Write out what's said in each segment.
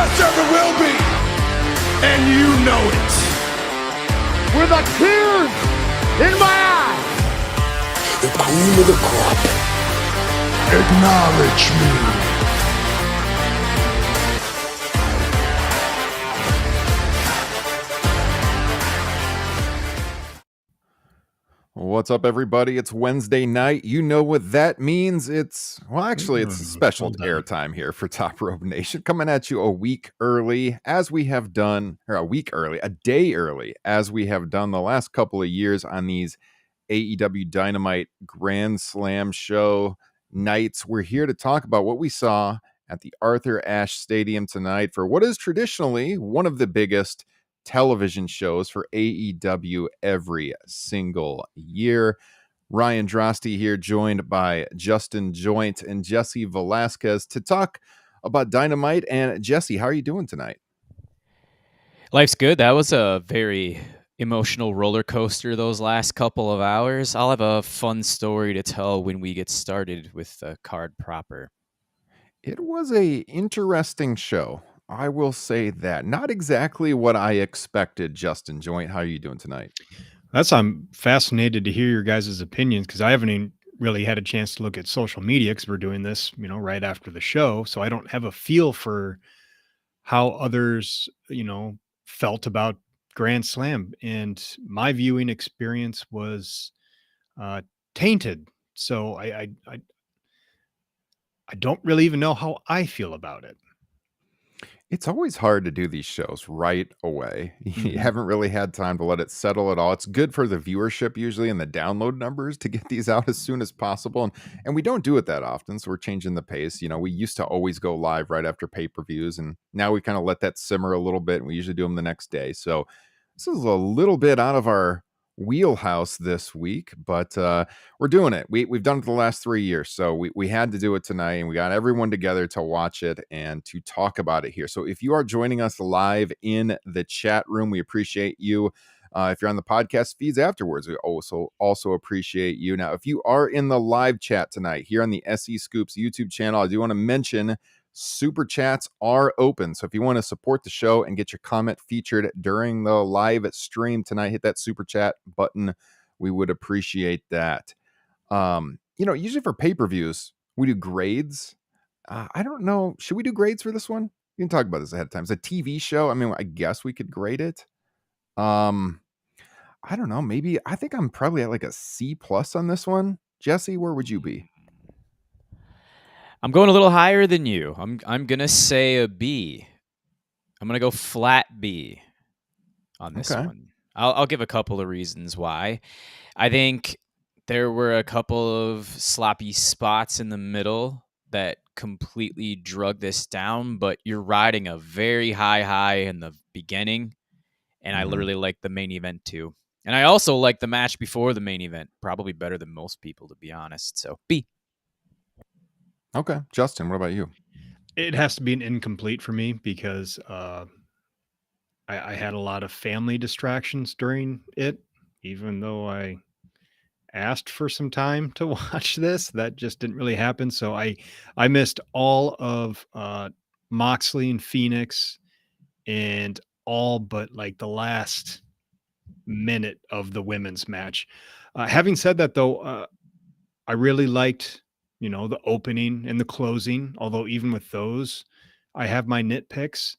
best there ever will be. And you know it. With a tears in my eyes. The cream of the crop. Acknowledge me. What's up, everybody? It's Wednesday night. You know what that means. It's a special airtime here for Top Rope Nation, coming at you a week early, as we have done, or a day early, as we have done the last couple of years on these AEW Dynamite Grand Slam show nights. We're here to talk about what we saw at the Arthur Ashe Stadium tonight for what is traditionally one of the biggest television shows for AEW every single year. Ryan Drosty here, joined by Justin Joint and Jesse Velasquez to talk about Dynamite. And Jesse, how are you doing tonight? Life's good. That was a very emotional roller coaster those last couple of hours. I'll have a fun story to tell when we get started with the card proper. It was a interesting show. I will say that. Not exactly what I expected, Justin Joint. How are you doing tonight? I'm fascinated to hear your guys' opinions, because I haven't even really had a chance to look at social media, because we're doing this, right after the show. So I don't have a feel for how others, felt about Grand Slam. And my viewing experience was tainted. So I don't really even know how I feel about it. It's always hard to do these shows right away. You haven't really had time to let it settle at all. It's good for the viewership usually and the download numbers to get these out as soon as possible. And we don't do it that often, so we're changing the pace. We used to always go live right after pay-per-views, and now we kind of let that simmer a little bit, and we usually do them the next day. So this is a little bit out of our wheelhouse this week, but we're doing it. We've done it the last 3 years, so we had to do it tonight, and we got everyone together to watch it and to talk about it here. So if you are joining us live in the chat room, we appreciate you. If you're on the podcast feeds afterwards, we also appreciate you. Now, if you are in the live chat tonight here on the SEScoops YouTube channel, I do want to mention Super chats are open. So if you want to support the show and get your comment featured during the live stream tonight, hit that super chat button. We would appreciate that. Usually for pay-per-views, we do grades. I don't know. Should we do grades for this one? We can talk about this ahead of time. It's a TV show. I mean, I guess we could grade it. I don't know. Maybe I think I'm probably at like a C+ on this one. Jesse, where would you be? I'm going a little higher than you. I'm gonna say a B. I'm gonna go flat B on this one. I'll give a couple of reasons why. I think there were a couple of sloppy spots in the middle that completely drug this down, but you're riding a very high in the beginning, and I literally like the main event too. And I also like the match before the main event, probably better than most people, to be honest. So B. Okay. Justin, what about you? It has to be an incomplete for me, because I had a lot of family distractions during it. Even though I asked for some time to watch this, that just didn't really happen. So I missed all of Moxley and Phoenix, and all but like the last minute of the women's match. Having said that, though, I really liked the opening and the closing, although even with those, I have my nitpicks.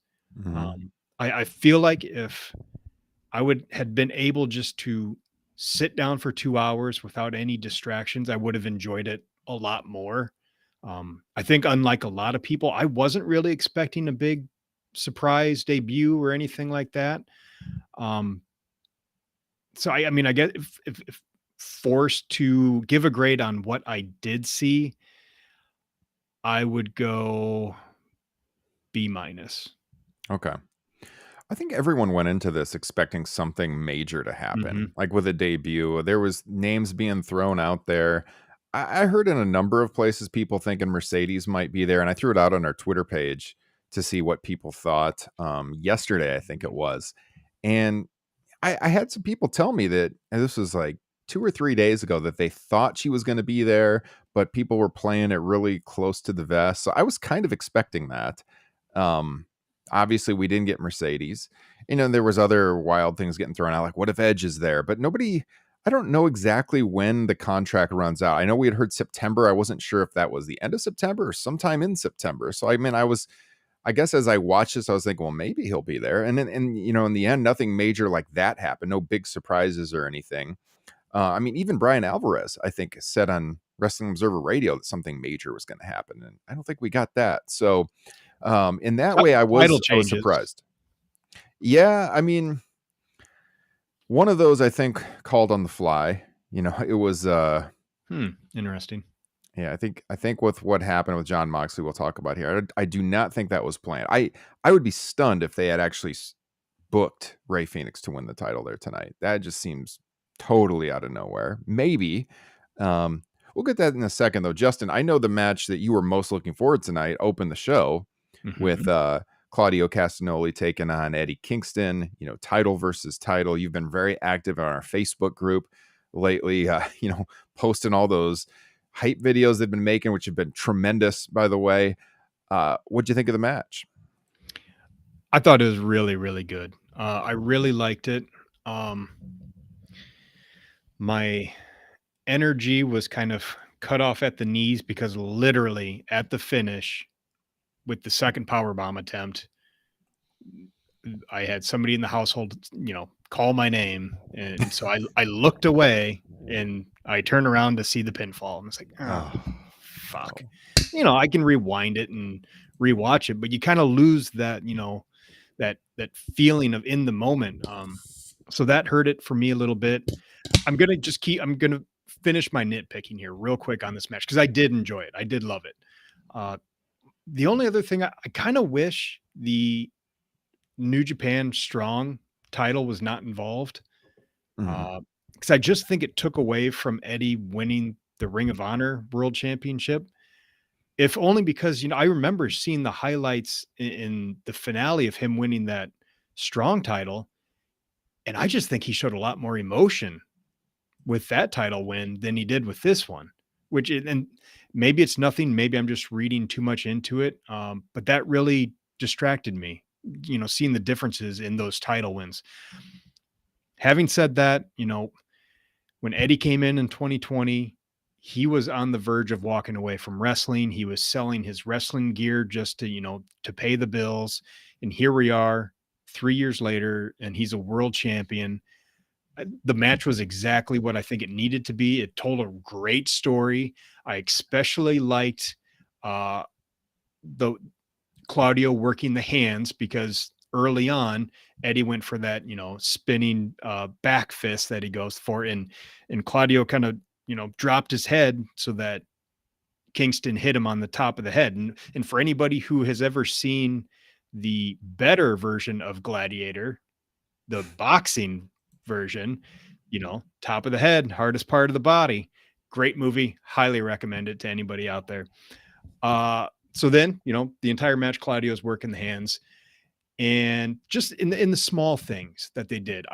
I feel like if I had been able just to sit down for 2 hours without any distractions, I would have enjoyed it a lot more. I think, unlike a lot of people, I wasn't really expecting a big surprise debut or anything like that. So I mean, I guess if forced to give a grade on what I did see, I would go B-. Okay. I think everyone went into this expecting something major to happen. Like with a debut, there was names being thrown out there. I heard in a number of places people thinking Mercedes might be there, and I threw it out on our Twitter page to see what people thought yesterday, I think it was. And I had some people tell me that, and this was like 2 or 3 days ago, that they thought she was going to be there, but people were playing it really close to the vest. So I was kind of expecting that. Obviously, we didn't get Mercedes. There was other wild things getting thrown out, like what if Edge is there? But nobody, I don't know exactly when the contract runs out. I know we had heard September. I wasn't sure if that was the end of September or sometime in September. So, I guess as I watched this, I was thinking, well, maybe he'll be there. And then, in the end, nothing major like that happened. No big surprises or anything. Even Brian Alvarez, I think, said on Wrestling Observer Radio that something major was going to happen. And I don't think we got that. So in that way, I was surprised. Yeah. One of those, I think, called on the fly. It was interesting. Yeah, I think with what happened with Jon Moxley, we'll talk about here. I do not think that was planned. I would be stunned if they had actually booked Rey Fenix to win the title there tonight. That just seems totally out of nowhere. Maybe. We'll get that in a second, though. Justin, I know the match that you were most looking forward tonight opened the show with Claudio Castagnoli taking on Eddie Kingston. Title versus title. You've been very active on our Facebook group lately. Posting all those hype videos they've been making, which have been tremendous, by the way. What'd you think of the match? I thought it was really, really good. I really liked it. My energy was kind of cut off at the knees because literally at the finish with the second powerbomb attempt, I had somebody in the household, call my name. And so I looked away and I turned around to see the pinfall. And it's like, oh, fuck. I can rewind it and rewatch it, but you kind of lose that, that feeling of in the moment. So that hurt it for me a little bit. I'm going to finish my nitpicking here real quick on this match because I did enjoy it. I did love it. The only other thing I kind of wish the New Japan Strong title was not involved. Because I just think it took away from Eddie winning the Ring of Honor World Championship. If only because, I remember seeing the highlights in the finale of him winning that Strong title. And I just think he showed a lot more emotion with that title win than he did with this one, and maybe it's nothing. Maybe I'm just reading too much into it. But that really distracted me, seeing the differences in those title wins. Having said that, when Eddie came in 2020, he was on the verge of walking away from wrestling. He was selling his wrestling gear just to, to pay the bills. And here we are 3 years later, and he's a world champion. The match was exactly what I think it needed to be. It told a great story. I especially liked the Claudio working the hands because early on, Eddie went for that, spinning back fist that he goes for. And Claudio kind of, dropped his head so that Kingston hit him on the top of the head. And for anybody who has ever seen the better version of Gladiator, the boxing version, top of the head, hardest part of the body. Great movie. Highly recommend it to anybody out there. So then, the entire match, Claudio's working the hands. And just in the small things that they did,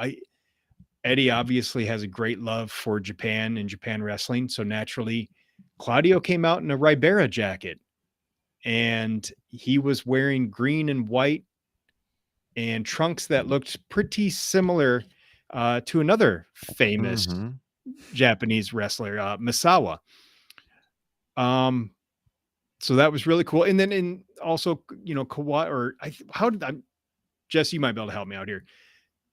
Eddie obviously has a great love for Japan and Japan wrestling. So naturally, Claudio came out in a Ribera jacket and he was wearing green and white and trunks that looked pretty similar to another famous Japanese wrestler, Misawa. So that was really cool. And then also, Kawada, Jesse, you might be able to help me out here.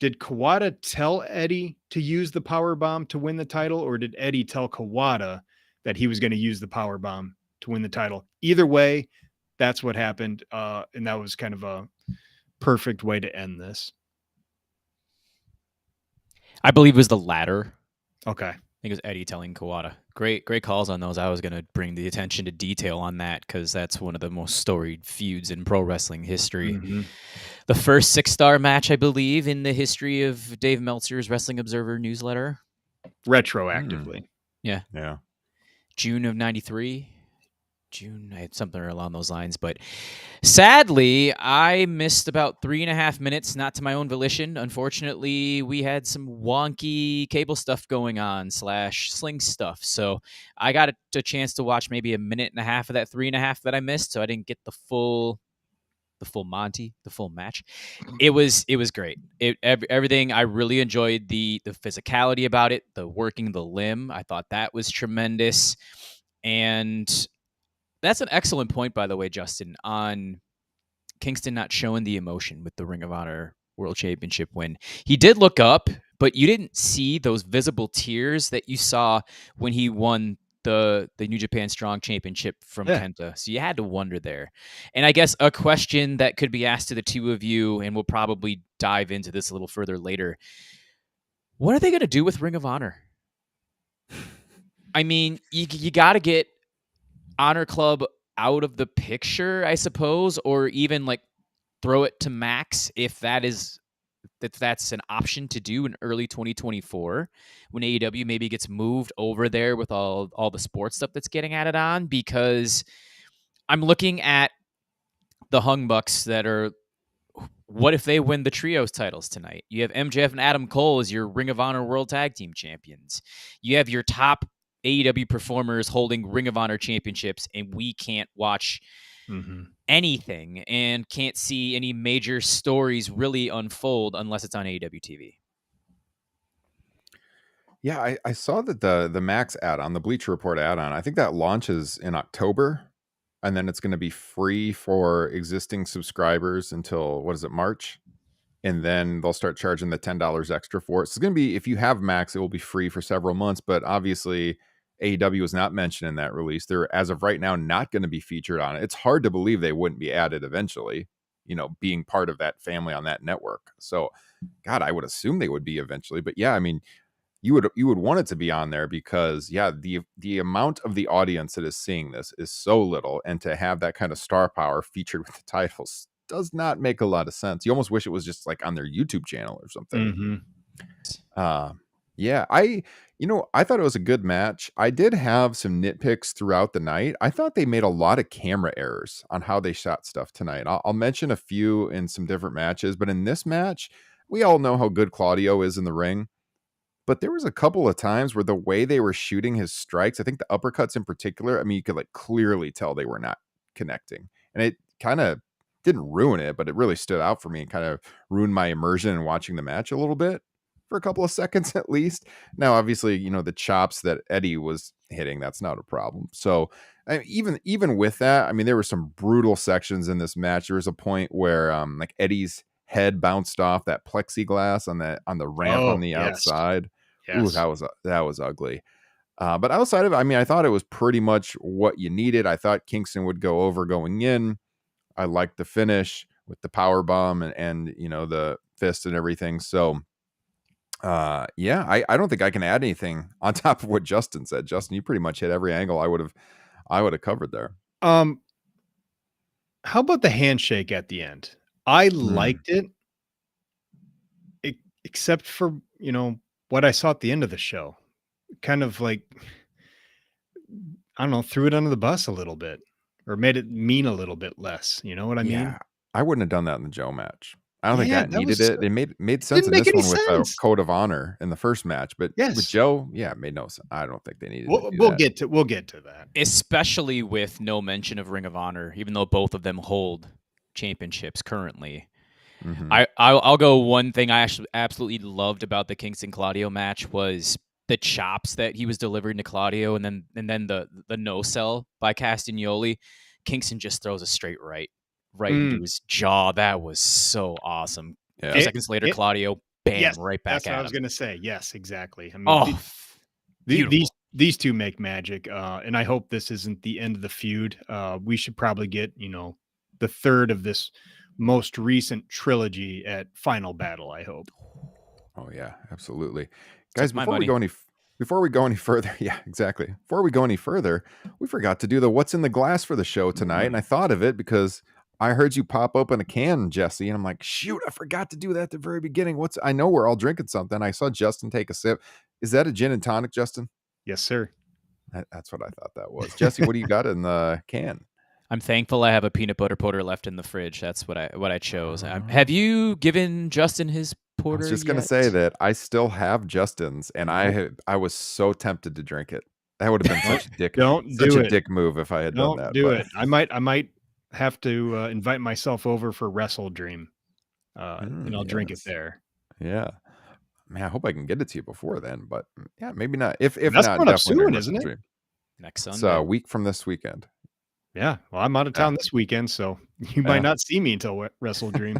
Did Kawada tell Eddie to use the power bomb to win the title, or did Eddie tell Kawada that he was going to use the power bomb to win the title? Either way, that's what happened. And that was kind of a perfect way to end this. I believe it was the latter. Okay. I think it was Eddie telling Kawada. Great calls on those. I was going to bring the attention to detail on that because that's one of the most storied feuds in pro wrestling history. The first 6-star match, I believe, in the history of Dave Meltzer's Wrestling Observer newsletter. Retroactively. Yeah. June of 93. June, I had something along those lines. But sadly, I missed about 3.5 minutes, not to my own volition. Unfortunately, we had some wonky cable stuff going on / sling stuff. So I got a chance to watch maybe 1.5 minutes of that 3.5 that I missed. So I didn't get the full the full Monty, the full match. It was great. Everything. I really enjoyed the physicality about it, the working the limb. I thought that was tremendous, and that's an excellent point, by the way, Justin, on Kingston not showing the emotion with the Ring of Honor World Championship win. He did look up, but you didn't see those visible tears that you saw when he won the New Japan Strong Championship from Kenta. So you had to wonder there. And I guess a question that could be asked to the two of you, and we'll probably dive into this a little further later. What are they going to do with Ring of Honor? I mean, you got to get Honor Club out of the picture, I suppose, or even like throw it to Max if that's an option to do in early 2024 when AEW maybe gets moved over there with all the sports stuff that's getting added on, because I'm looking at the Hung Bucks that are, what if they win the trios titles tonight? You have MJF and Adam Cole as your Ring of Honor World Tag Team Champions. You have your top AEW performers holding Ring of Honor championships, and we can't watch anything and can't see any major stories really unfold unless it's on AEW TV. Yeah, I saw that the Max add-on, the Bleacher Report add-on, I think that launches in October, and then it's going to be free for existing subscribers until, what is it, March? And then they'll start charging the $10 extra for it. So it's going to be, if you have Max, it will be free for several months, but obviously AEW was not mentioned in that release. They're, as of right now, not going to be featured on it. It's hard to believe they wouldn't be added eventually, being part of that family on that network. So, God, I would assume they would be eventually. But yeah, I mean, you would want it to be on there because, yeah, the amount of the audience that is seeing this is so little. And to have that kind of star power featured with the titles does not make a lot of sense. You almost wish it was just like on their YouTube channel or something. Yeah, I thought it was a good match. I did have some nitpicks throughout the night. I thought they made a lot of camera errors on how they shot stuff tonight. I'll mention a few in some different matches, but in this match, we all know how good Claudio is in the ring. But there was a couple of times where the way they were shooting his strikes, I think the uppercuts in particular, I mean, you could like clearly tell they were not connecting. And it kind of didn't ruin it, but it really stood out for me and kind of ruined my immersion in watching the match a little bit for a couple of seconds at least. Now, obviously, the chops that Eddie was hitting, that's not a problem. So even with that, I mean, there were some brutal sections in this match. There was a point where like Eddie's head bounced off that plexiglass on the ramp on the outside. Ooh, that was ugly. But outside of it, I mean, I thought it was pretty much what you needed. I thought Kingston would go over going in. I liked the finish with the power bomb and the fist and everything. So yeah, I don't think I can add anything on top of what Justin said. Justin, you pretty much hit every angle I would have covered there. How about the handshake at the end? I liked it, except for, what I saw at the end of the show. Kind of like, I don't know, threw it under the bus a little bit or made it mean a little bit less. You know what I mean? I wouldn't have done that in the Joe match. I don't think that needed it. It made sense in this one with the Code of Honor in the first match, but with Joe, it made no sense. I don't think they needed it. We'll get to that. Especially with no mention of Ring of Honor, even though both of them hold championships currently. I'll go one thing I actually absolutely loved about the Kingston Claudio match was the chops that he was delivering to Claudio, and then the no sell by Castagnoli. Kingston just throws a straight right into his jaw. That was so awesome. Yeah. 2 seconds later, Claudio, bam, right back that's at what him. I was gonna say. Yes, exactly. I mean, these two make magic, and I hope this isn't the end of the feud. We should probably get the third of this most recent trilogy at Final Battle, I hope. Oh yeah, absolutely. Guys, before we go any further, yeah, exactly. Before we go any further, we forgot to do the what's in the glass for the show tonight, and I thought of it because I heard you pop open a can, Jesse, and I'm like, shoot, I forgot to do that at the very beginning. I know we're all drinking something. I saw Justin take a sip. Is that a gin and tonic, Justin? Yes, sir. That's what I thought that was. Jesse, what do you got in the can? I'm thankful I have a peanut butter porter left in the fridge. That's what I chose. Have you given Justin his porter? I was just going to say that I still have Justin's, and I was so tempted to drink it. That would have been such a dick. Don't do it. Dick move if I had done that. Don't do it. I might have to invite myself over for Wrestle Dream, and I'll drink it Yes. there. Yeah. Man, I hope I can get it to you before then, but yeah, maybe not. If That's not, coming up definitely during soon, isn't Wrestle it? Dream. Next It's Sunday. a week from this weekend. Yeah. Well, I'm out of town this weekend, so you might not see me until Wrestle Dream.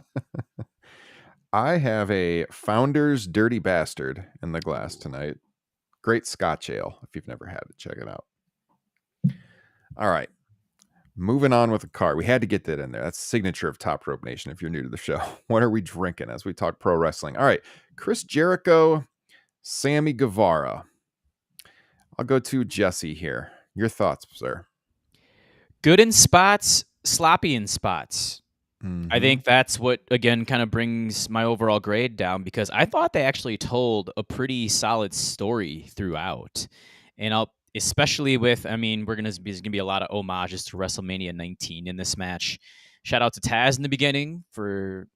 I have a Founder's Dirty Bastard in the glass tonight. Great Scotch ale. If you've never had it, check it out. All right. Moving on with the card. We had to get that in there. That's signature of Top Rope Nation if you're new to the show. What are we drinking as we talk pro wrestling? All right. Chris Jericho, Sammy Guevara. I'll go to Jesse here. Your thoughts, sir? Good in spots, sloppy in spots. Mm-hmm. I think that's what, again, kind of brings my overall grade down, because I thought they actually told a pretty solid story throughout. And especially with, I mean, there's going to be a lot of homages to WrestleMania 19 in this match. Shout out to Taz in the beginning for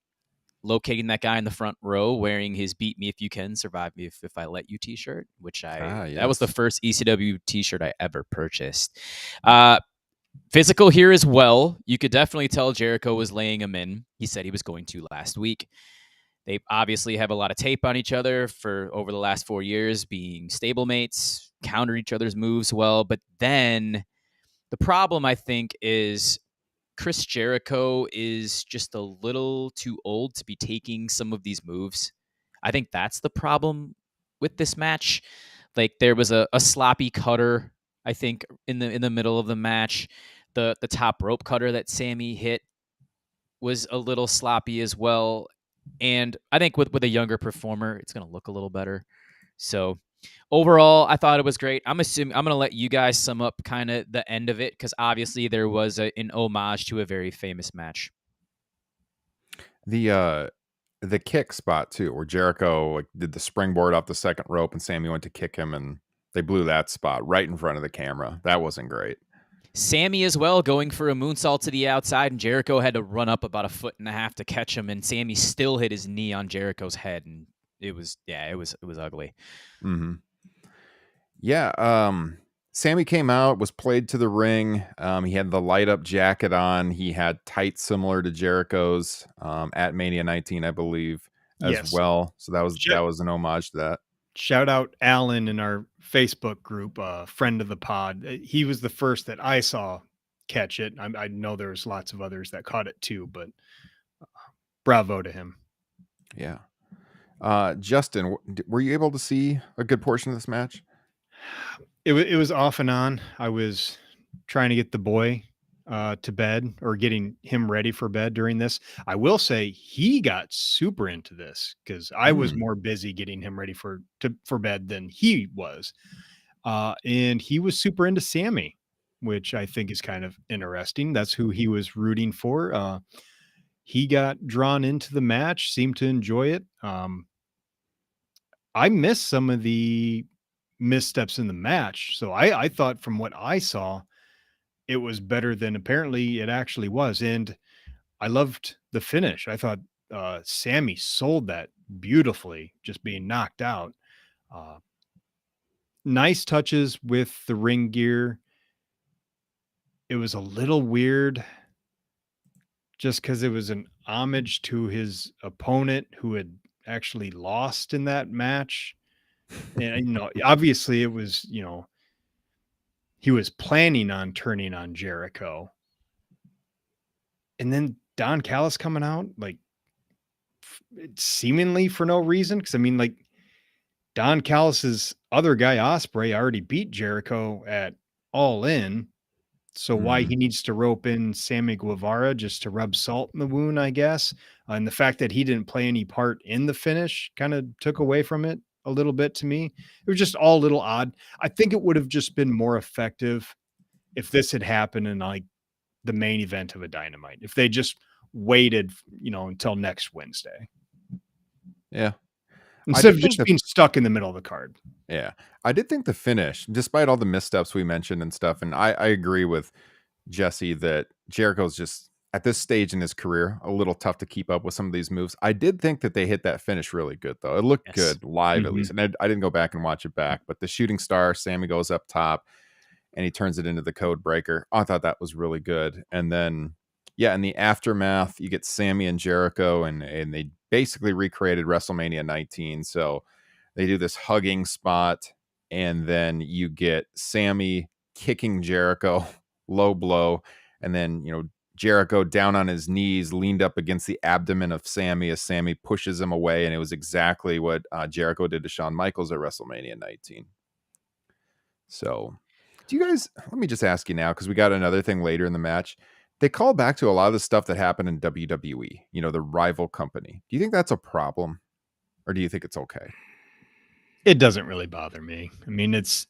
locating that guy in the front row wearing his "Beat Me If You Can, Survive Me If I Let You" t-shirt, which that was the first ECW t-shirt I ever purchased. Physical here as well. You could definitely tell Jericho was laying him in. He said he was going to last week. They obviously have a lot of tape on each other for over the last 4 years, being stablemates, counter each other's moves well. But then the problem, I think, is Chris Jericho is just a little too old to be taking some of these moves. I think that's the problem with this match. Like, there was a sloppy cutter, I think, in the middle of the match. The top rope cutter that Sammy hit was a little sloppy as well. And I think with a younger performer, it's going to look a little better. So overall, I thought it was great. I'm going to let you guys sum up kind of the end of it, because obviously there was an homage to a very famous match. The kick spot too, where Jericho did the springboard off the second rope and Sammy went to kick him, and they blew that spot right in front of the camera. That wasn't great. Sammy as well, going for a moonsault to the outside, and Jericho had to run up about 1.5 feet to catch him, and Sammy still hit his knee on Jericho's head, and it was ugly. Mm-hmm. Yeah. Sammy came out, was played to the ring. He had the light up jacket on. He had tights similar to Jericho's at Mania 19, I believe, as well. So that was an homage to that. Shout out Alan in our Facebook group, friend of the pod. He was the first that I saw catch it. I know there's lots of others that caught it too, but bravo to him. Yeah. Justin, were you able to see a good portion of this match? It was off and on. I was trying to get the boy to bed, or getting him ready for bed during this. I will say he got super into this, because I was more busy getting him ready for bed than he was. And he was super into Sammy, which I think is kind of interesting. That's who he was rooting for. He got drawn into the match, seemed to enjoy it. I missed some of the missteps in the match. So I thought, from what I saw, it was better than apparently it actually was. And I loved the finish. I thought Sammy sold that beautifully, just being knocked out. Nice touches with the ring gear. It was a little weird just because it was an homage to his opponent who had actually lost in that match. And, obviously it was, he was planning on turning on Jericho. And then Don Callis coming out, like, seemingly for no reason. Because, I mean, like, Don Callis's other guy, Ospreay, already beat Jericho at All In. So why he needs to rope in Sammy Guevara just to rub salt in the wound, I guess. And the fact that he didn't play any part in the finish kind of took away from it a little bit to me. It was just all a little odd. I think it would have just been more effective if this had happened in, like, the main event of a Dynamite. If they just waited, until next Wednesday. Yeah. Instead of just being stuck in the middle of the card. Yeah. I did think the finish, despite all the missteps we mentioned and stuff, and I agree with Jesse that Jericho's just, at this stage in his career, a little tough to keep up with some of these moves. I did think that they hit that finish really good, though. It looked good live, at least. And I didn't go back and watch it back. But the shooting star, Sammy goes up top, and he turns it into the code breaker. I thought that was really good. And then, yeah, in the aftermath, you get Sammy and Jericho, and they basically recreated WrestleMania 19. So they do this hugging spot, and then you get Sammy kicking Jericho, low blow, and then, Jericho down on his knees, leaned up against the abdomen of Sammy as Sammy pushes him away, and it was exactly what Jericho did to Shawn Michaels at WrestleMania 19. So, do you guys, let me just ask you now, because we got another thing later in the match. They call back to a lot of the stuff that happened in WWE, the rival company. Do you think that's a problem, or do you think it's okay? It doesn't really bother me. I mean, it's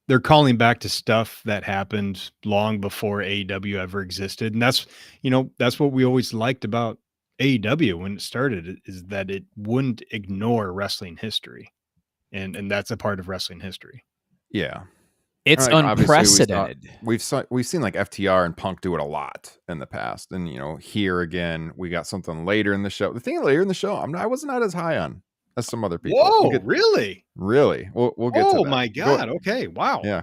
they're calling back to stuff that happened long before AEW ever existed. And that's what we always liked about AEW when it started, is that it wouldn't ignore wrestling history. And that's a part of wrestling history. Yeah. It's unprecedented. We've seen like FTR and Punk do it a lot in the past. And, here again, we got something later in the show. The thing later in the show, I was not as high on as some other people. Whoa, really? Really? We'll get to that. Oh my God. Okay. Wow. Yeah.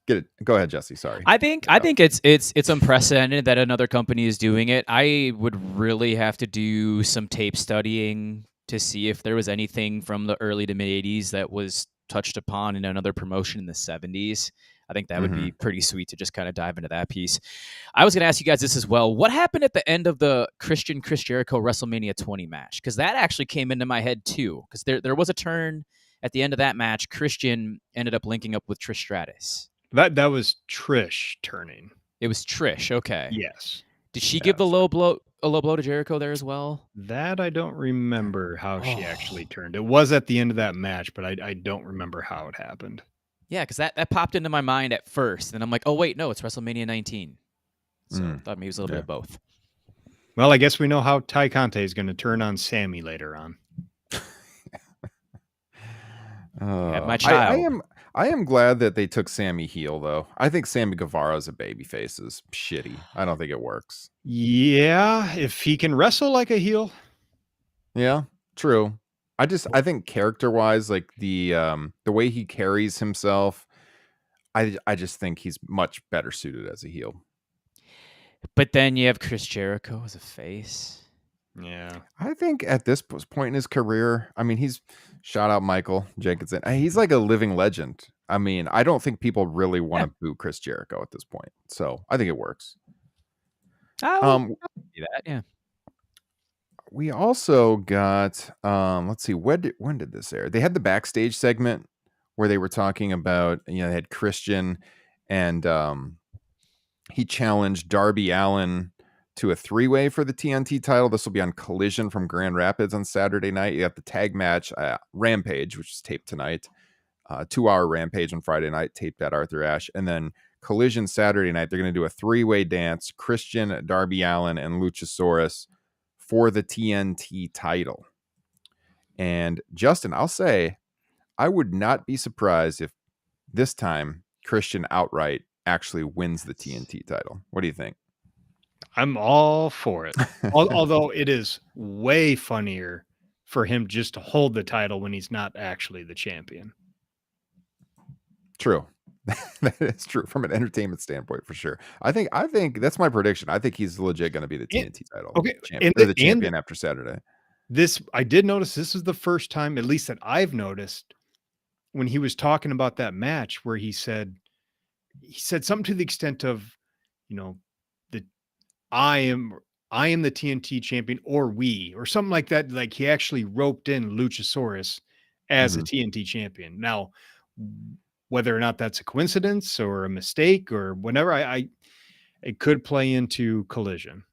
Get it. Go ahead, Jesse. Sorry. I think it's unprecedented that another company is doing it. I would really have to do some tape studying to see if there was anything from the early to mid 80s that was touched upon in another promotion in the 70s. I think that would be pretty sweet to just kind of dive into that piece. I was going to ask you guys this as well. What happened at the end of the Chris Jericho WrestleMania 20 match? Because that actually came into my head too. Because there was a turn at the end of that match. Christian ended up linking up with Trish Stratus. That was Trish turning. It was Trish. Okay. Yes. Did she give a low blow to Jericho there as well? That I don't remember how she actually turned. It was at the end of that match, but I don't remember how it happened. Yeah, because that popped into my mind at first, and I'm like, oh wait, no, it's WrestleMania 19. So I thought maybe it was a little bit of both. Well, I guess we know how Ty Conte is going to turn on Sammy later on. My child. I am glad that they took Sammy heel, though. I think Sammy Guevara as a babyface is shitty. I don't think it works. Yeah, if he can wrestle like a heel. Yeah, true. I think character-wise, like the way he carries himself, I just think he's much better suited as a heel. But then you have Chris Jericho as a face. Yeah. I think at this point in his career, he's shout out Michael Jenkinson. He's like a living legend. I don't think people really want to boo Chris Jericho at this point. So I think it works. I'll see that, yeah. We also got let's see, when did this air? They had the backstage segment where they were talking about, they had Christian and he challenged Darby Allin to a 3-way for the TNT title. This will be on Collision from Grand Rapids on Saturday night. You got the tag match, Rampage, which is taped tonight. 2-hour Rampage on Friday night, taped at Arthur Ashe. And then Collision Saturday night, they're going to do a 3-way dance, Christian, Darby Allin, and Luchasaurus for the TNT title. And Justin, I'll say, I would not be surprised if this time Christian outright actually wins the TNT title. What do you think? I'm all for it. Although it is way funnier for him just to hold the title when he's not actually the champion. True. That is true from an entertainment standpoint for sure. I think that's my prediction. I think he's legit going to be the TNT title champion, the champion after Saturday. I did notice this is the first time, at least that I've noticed, when he was talking about that match where he said something to the extent of, I am the TNT champion, or something like that. Like he actually roped in Luchasaurus as a TNT champion. Now, whether or not that's a coincidence or a mistake or whatever, it could play into Collision.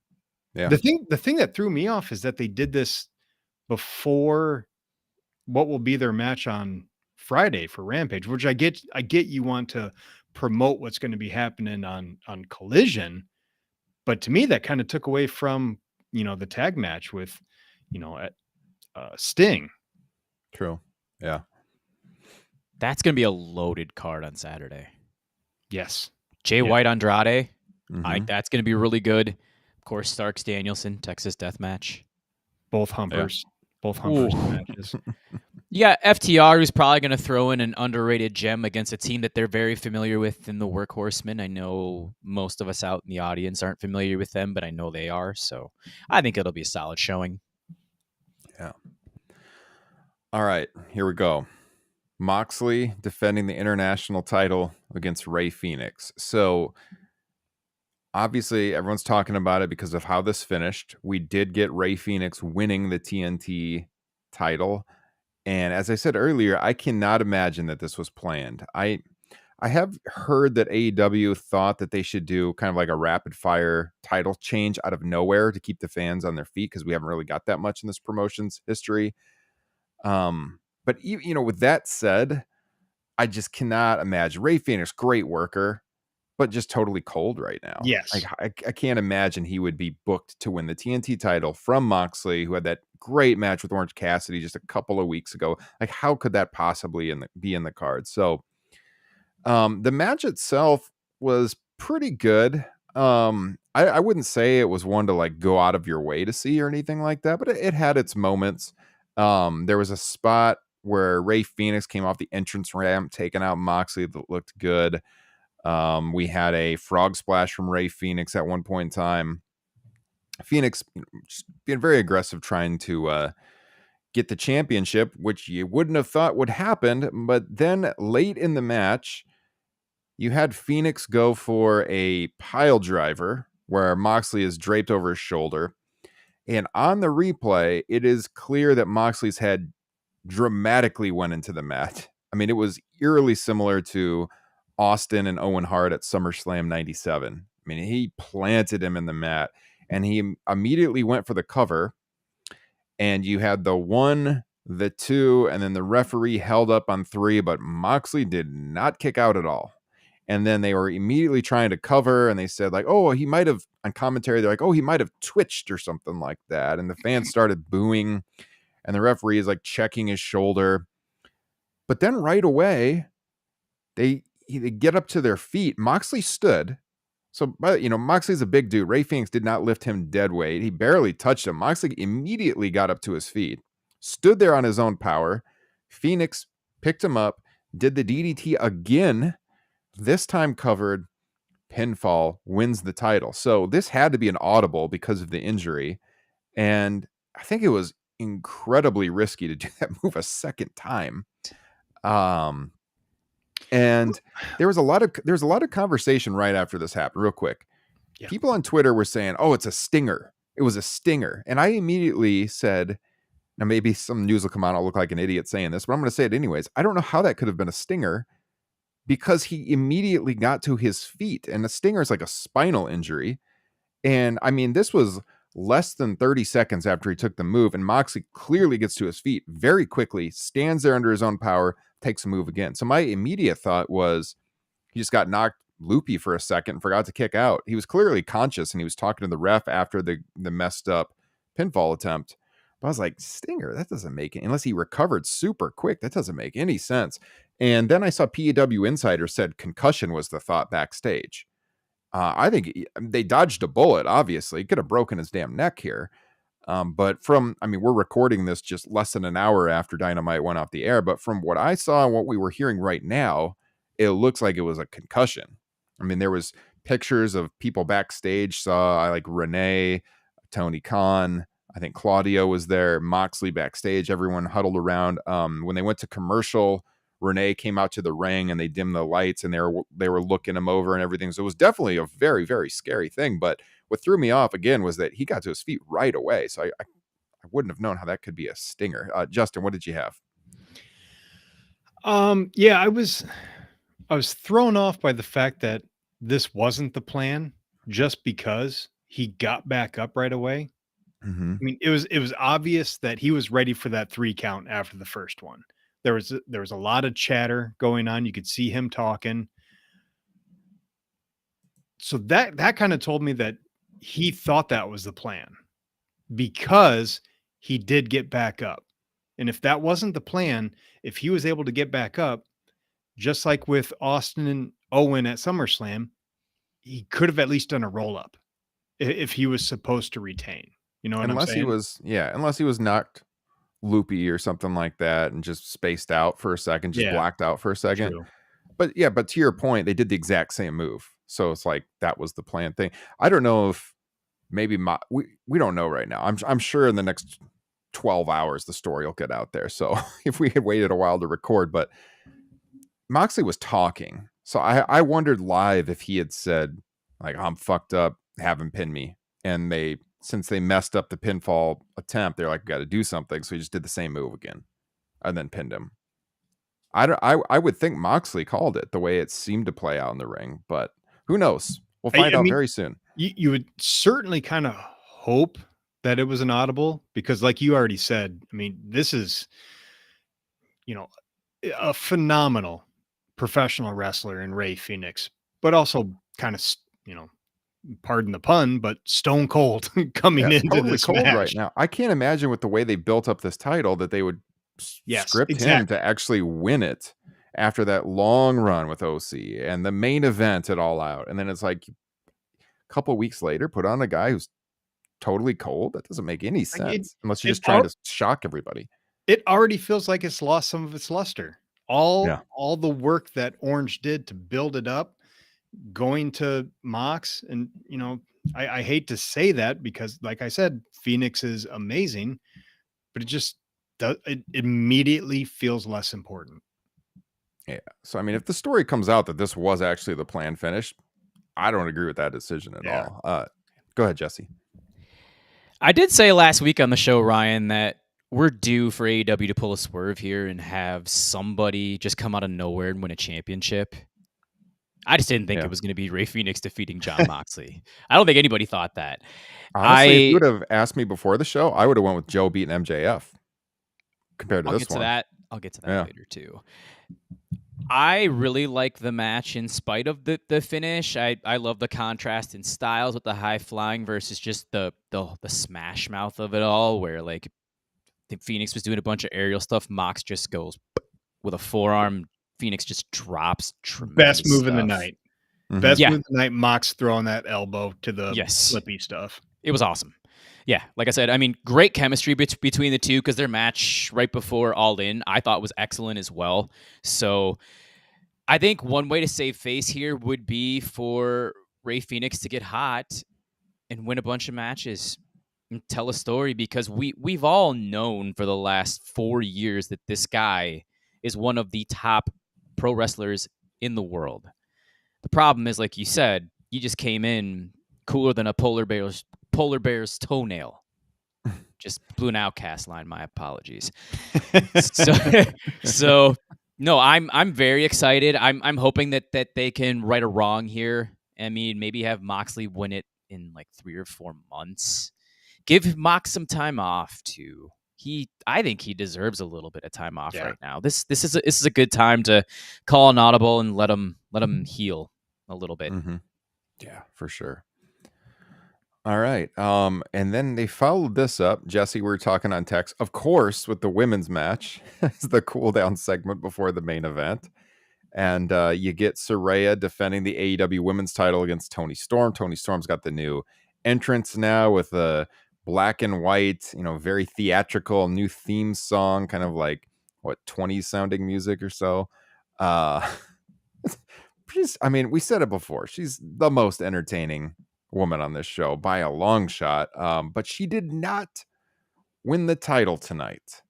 Yeah. The thing that threw me off is that they did this before what will be their match on Friday for Rampage, which I get you want to promote what's going to be happening on Collision. But to me, that kind of took away from, the tag match with, Sting. True. Yeah. That's going to be a loaded card on Saturday. Yes. Jay White Andrade. That's going to be really good. Of course, Starks Danielson, Texas Death Match. Both humpers. Yeah. Both humpers matches. You got FTR, who's probably going to throw in an underrated gem against a team that they're very familiar with in the Workhorsemen. I know most of us out in the audience aren't familiar with them, but I know they are. So I think it'll be a solid showing. Yeah. All right, here we go. Moxley defending the international title against Rey Fenix. So obviously everyone's talking about it because of how this finished. We did get Rey Fenix winning the TNT title. And as I said earlier, I cannot imagine that this was planned. I have heard that AEW thought that they should do kind of like a rapid fire title change out of nowhere to keep the fans on their feet, because we haven't really got that much in this promotion's history. But with that said, I just cannot imagine. Rey Fenix, great worker, but just totally cold right now. Yes. Like I can't imagine he would be booked to win the TNT title from Moxley, who had that great match with Orange Cassidy just a couple of weeks ago. Like, how could that possibly be in the card? So the match itself was pretty good. I wouldn't say it was one to like go out of your way to see or anything like that, but it had its moments. There was a spot where Rey Fenix came off the entrance ramp, taking out Moxley, that looked good. We had a frog splash from Rey Fenix at one point in time. Phoenix just being very aggressive, trying to get the championship, which you wouldn't have thought would happen. But then late in the match, you had Phoenix go for a pile driver where Moxley is draped over his shoulder. And on the replay, it is clear that Moxley's head dramatically went into the mat. I mean, it was eerily similar to Austin and Owen Hart at SummerSlam 97. I mean, he planted him in the mat, and he immediately went for the cover. And you had the 1, the 2, and then the referee held up on 3, but Moxley did not kick out at all. And then they were immediately trying to cover, and they said, like, oh, he might have, on commentary, they're like, oh, he might have twitched or something like that. And the fans started booing, and the referee is like checking his shoulder. But then right away, they get up to their feet. Moxley stood. So, Moxley's a big dude. Rey Fenix did not lift him dead weight. He barely touched him. Moxley immediately got up to his feet, stood there on his own power. Phoenix picked him up, did the DDT again, this time covered, pinfall, wins the title. So this had to be an audible because of the injury. And I think it was incredibly risky to do that move a second time. And there was a lot of conversation right after this happened. Real quick, Yeah. People on Twitter were saying, "Oh, it's a stinger. It was a stinger," and I immediately said, "Now maybe some news will come out. I'll look like an idiot saying this, but I'm going to say it anyways. I don't know how that could have been a stinger, because he immediately got to his feet, and a stinger is like a spinal injury. And I mean, this was less than 30 seconds after he took the move, and Moxley clearly gets to his feet very quickly, stands there under his own power, takes a move again. So my immediate thought was he just got knocked loopy for a second and forgot to kick out. He was clearly conscious, and he was talking to the ref after the messed up pinfall attempt. But I was like, stinger, that doesn't make it, unless he recovered super quick. That doesn't make any sense. And then I saw PEW Insider said concussion was the thought backstage. I think they dodged a bullet, obviously. He could have broken his damn neck here. But we're recording this just less than an hour after Dynamite went off the air. But from what I saw and what we were hearing right now, it looks like it was a concussion. I mean, there was pictures of people backstage. Saw like Renee, Tony Khan, I think Claudio was there, Moxley backstage, everyone huddled around. When they went to commercial, Renee came out to the ring and they dimmed the lights, and they were looking him over and everything. So it was definitely a very, very scary thing. But what threw me off again was that he got to his feet right away. So I wouldn't have known how that could be a stinger. Justin, what did you have? Yeah, I was thrown off by the fact that this wasn't the plan, just because he got back up right away. Mm-hmm. I mean, it was obvious that he was ready for that 3 count after the first one. There was a lot of chatter going on. You could see him talking. So that kind of told me that he thought that was the plan, because he did get back up. And if that wasn't the plan, if he was able to get back up, just like with Austin and Owen at SummerSlam, he could have at least done a roll up if he was supposed to retain. You know what I'm saying? Unless he was knocked loopy or something like that and just spaced out for a second, just blacked out for a second. True. But to your point, they did the exact same move. So it's like that was the planned thing. I don't know if maybe we don't know right now. I'm sure in the next 12 hours the story will get out there. So if we had waited a while to record, but Moxley was talking. So I wondered live if he had said, like, I'm fucked up, have him pin me. And since they messed up the pinfall attempt, they're like, got to do something. So he just did the same move again and then pinned him. I would think Moxley called it the way it seemed to play out in the ring, but who knows? We'll find out very soon. You would certainly kind of hope that it was an audible, because like you already said, I mean, this is, a phenomenal professional wrestler in Rey Fénix, but also kind of, pardon the pun, but stone cold coming into totally this cold match right now. I can't imagine with the way they built up this title that they would script him to actually win it after that long run with OC and the main event at All Out. And then it's like a couple weeks later, put on a guy who's totally cold. That doesn't make any sense unless you're just trying to shock everybody. It already feels like it's lost some of its luster. All the work that Orange did to build it up, going to Mox, and I hate to say that because, like I said, Fénix is amazing, but it immediately feels less important. Yeah. So I mean, if the story comes out that this was actually the planned finish, I don't agree with that decision at all. Go ahead, Jesse. I did say last week on the show, Ryan, that we're due for AEW to pull a swerve here and have somebody just come out of nowhere and win a championship. I just didn't think it was going to be Rey Fénix defeating Jon Moxley. I don't think anybody thought that. Honestly, if you would have asked me before the show, I would have went with Joe beating MJF compared to this one. I'll get to that later too. I really like the match in spite of the finish. I love the contrast in styles with the high flying versus just the smash mouth of it all, where like I think Fénix was doing a bunch of aerial stuff. Mox just goes with a forearm. Fénix just drops tremendous best move stuff. in the night. Mm-hmm. Best move of the night. Mox throwing that elbow to the flippy stuff. It was awesome. Yeah, like I said, I mean, great chemistry between the two because their match right before All In I thought was excellent as well. So I think one way to save face here would be for Rey Fénix to get hot and win a bunch of matches and tell a story, because we've all known for the last 4 years that this guy is one of the top pro wrestlers in the world. The problem is, like you said, he just came in cooler than a polar bear's toenail. Just blew an Outcast line. My apologies. So no, I'm very excited. I'm hoping that they can right a wrong here. I mean, maybe have Moxley win it in like 3 or 4 months. Give Mox some time off too. I think he deserves a little bit of time off right now. This is a good time to call an audible and let him heal a little bit. Mm-hmm. Yeah, for sure. All right. And then they followed this up. Jesse, we were talking on text, of course, with the women's match. It's the cool down segment before the main event. And you get Saraya defending the AEW women's title against Toni Storm. Toni Storm's got the new entrance now with the black and white, very theatrical new theme song, kind of like 20s sounding music or so. We said it before. She's the most entertaining woman on this show by a long shot. But she did not win the title tonight.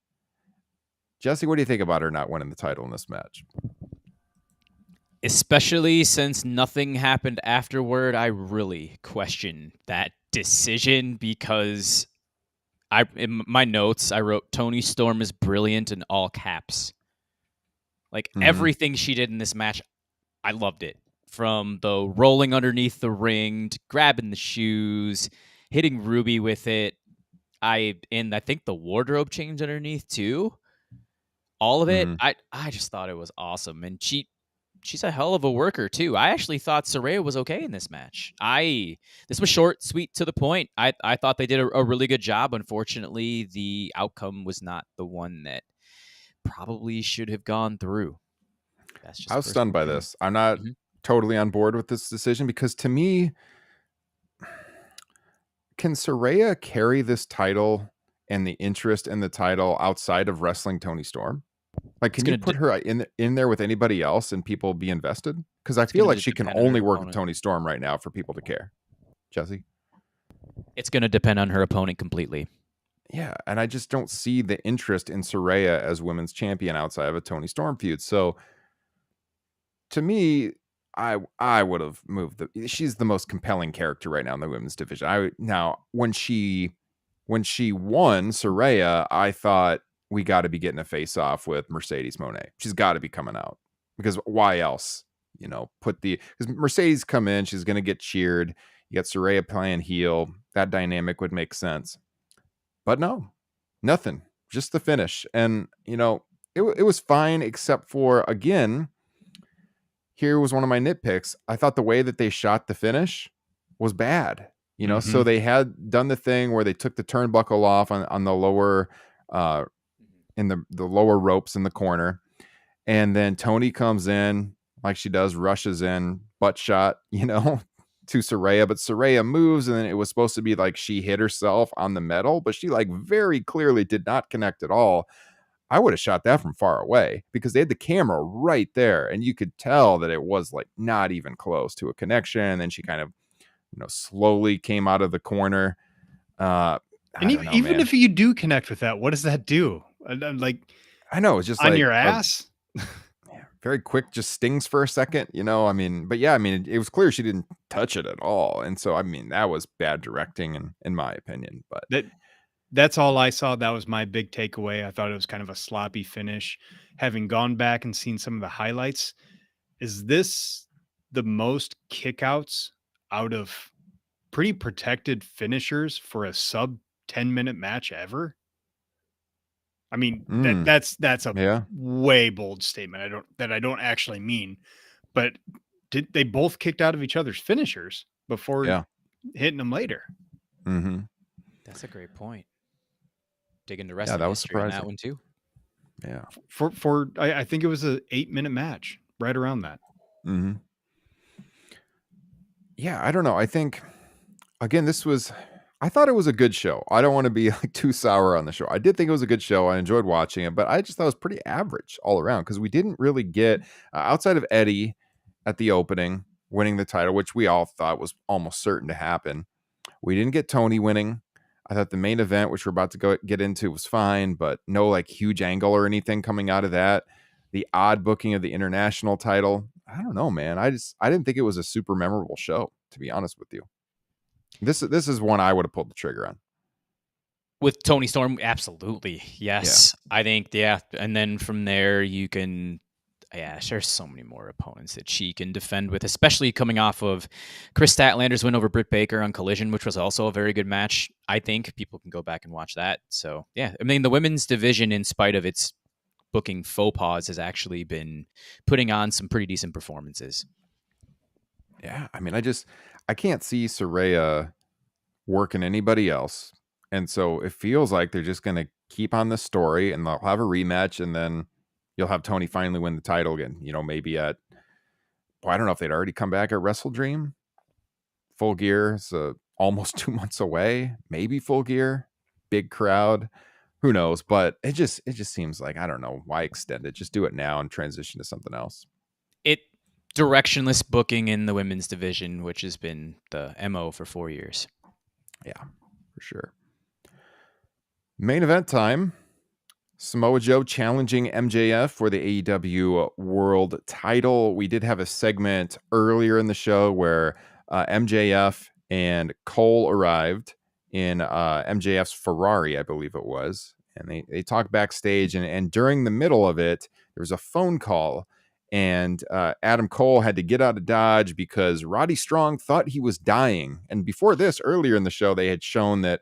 Jesse, what do you think about her not winning the title in this match? Especially since nothing happened afterward, I really question that decision, because in my notes, I wrote Toni Storm is brilliant in all caps. Like everything she did in this match, I loved it. From the rolling underneath the ring to grabbing the shoes, hitting Ruby with it. I think the wardrobe change underneath too. All of it, I just thought it was awesome. And she's a hell of a worker too. I actually thought Saraya was okay in this match. This was short, sweet, to the point. I thought they did a really good job. Unfortunately, the outcome was not the one that probably should have gone through. I was stunned by this. I'm not totally on board with this decision, because to me, can Saraya carry this title and the interest in the title outside of wrestling Toni Storm? Like, can you gonna put her in there with anybody else and people be invested? Because I It's feel gonna like just she can depend on only her work with opponent. Toni Storm right now for people to care. Jesse? It's going to depend on her opponent completely. Yeah, and I just don't see the interest in Saraya as women's champion outside of a Toni Storm feud. So to me, I would have moved she's the most compelling character right now in the women's division. Now when she won Saraya, I thought we got to be getting a face off with Mercedes Moné. She's got to be coming out, because why else? You know, because Mercedes come in, she's going to get cheered. You got Saraya playing heel. That dynamic would make sense. But no, nothing. Just the finish. And, you know, it was fine, except for, again, here was one of my nitpicks. I thought the way that they shot the finish was bad. You know, so they had done the thing where they took the turnbuckle off on the lower, in the lower ropes in the corner. And then Toni comes in like she does, rushes in, butt shot, you know, to Saraya, but Saraya moves, and then it was supposed to be like she hit herself on the metal, but she like very clearly did not connect at all. I would have shot that from far away because they had the camera right there, and you could tell that it was like not even close to a connection. And then she kind of, you know, slowly came out of the corner. And even if you do connect with that, what does that do? Like, I know, it's just on like your ass. Very quick, just stings for a second, you know. I mean, but yeah, I mean, it was clear she didn't touch it at all, and so I mean, that was bad directing, in my opinion. But that's all I saw. That was my big takeaway. I thought it was kind of a sloppy finish. Having gone back and seen some of the highlights, is this the most kickouts out of pretty protected finishers for a sub 10-minute match ever? I mean, that's a way bold statement. I don't actually mean, but they both kicked out of each other's finishers before hitting them later? Mm-hmm. That's a great point. Dig into wrestling that was history on that surprising. one too. Yeah. For I think it was a 8-minute match, right around that. Mm-hmm. Yeah, I don't know. I think, again, I thought it was a good show. I don't want to be like too sour on the show. I did think it was a good show. I enjoyed watching it, but I just thought it was pretty average all around, because we didn't really get, outside of Eddie at the opening winning the title, which we all thought was almost certain to happen. We didn't get Toni winning. I thought the main event, which we're about to get into, was fine, but no like huge angle or anything coming out of that. The odd booking of the international title, I don't know, man. I didn't think it was a super memorable show, to be honest with you. This is one I would have pulled the trigger on. With Toni Storm, absolutely. Yes. Yeah. I think, and then from there you can, there's so many more opponents that she can defend with, especially coming off of Chris Statlander's win over Britt Baker on Collision, which was also a very good match. I think people can go back and watch that. So, yeah, I mean, the women's division, in spite of its booking faux pas, has actually been putting on some pretty decent performances. Yeah, I mean, I can't see Saraya working anybody else. And so it feels like they're just going to keep on the story, and they'll have a rematch, and then you'll have Toni finally win the title again. You know, maybe I don't know if they'd already come back at Wrestle Dream. Full Gear is almost 2 months away. Maybe Full Gear, big crowd. Who knows? But it just seems like, I don't know, why extend it? Just do it now and transition to something else. Directionless booking in the women's division, which has been the MO for 4 years. Yeah, for sure. Main event time. Samoa Joe challenging MJF for the AEW World title. We did have a segment earlier in the show where MJF and Cole arrived in MJF's Ferrari, I believe it was. And they talked backstage. And during the middle of it, there was a phone call. And Adam Cole had to get out of Dodge because Roddy Strong thought he was dying. And before this, earlier in the show, they had shown that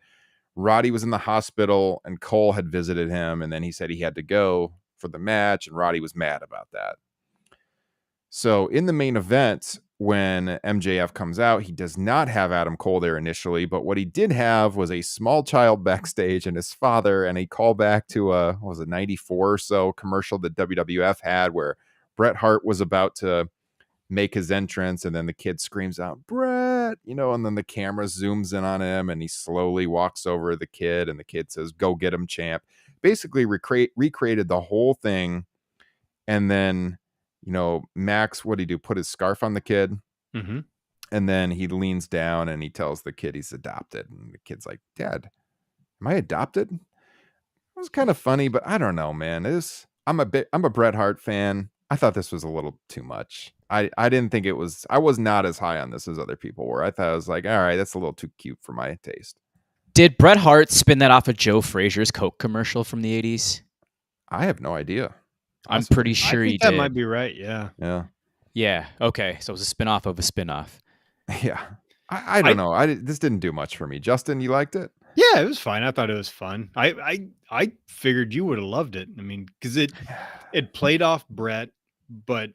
Roddy was in the hospital and Cole had visited him. And then he said he had to go for the match. And Roddy was mad about that. So in the main event, when MJF comes out, he does not have Adam Cole there initially. But what he did have was a small child backstage and his father. And a callback to a 94 or so commercial that WWF had where Bret Hart was about to make his entrance, and then the kid screams out, "Brett," and then the camera zooms in on him, and he slowly walks over to the kid, and the kid says, "Go get him, champ." Basically recreated the whole thing. And then, Max, what did he do? Put his scarf on the kid. Mm-hmm. And then he leans down and he tells the kid he's adopted. And the kid's like, "Dad, am I adopted?" It was kind of funny, but I don't know, man. I'm a Bret Hart fan. I thought this was a little too much. I didn't think it was. I was not as high on this as other people were. I thought I was like, all right, that's a little too cute for my taste. Did Bret Hart spin that off of Joe Frazier's Coke commercial from the 80s? I have no idea. I'm pretty sure he did. That might be right. Yeah. Yeah. Yeah. Okay. So it was a spinoff of a spinoff. Yeah. I don't know. This didn't do much for me. Justin, you liked it? Yeah, it was fine. I thought it was fun. I figured you would have loved it. I mean, because it played off Bret, but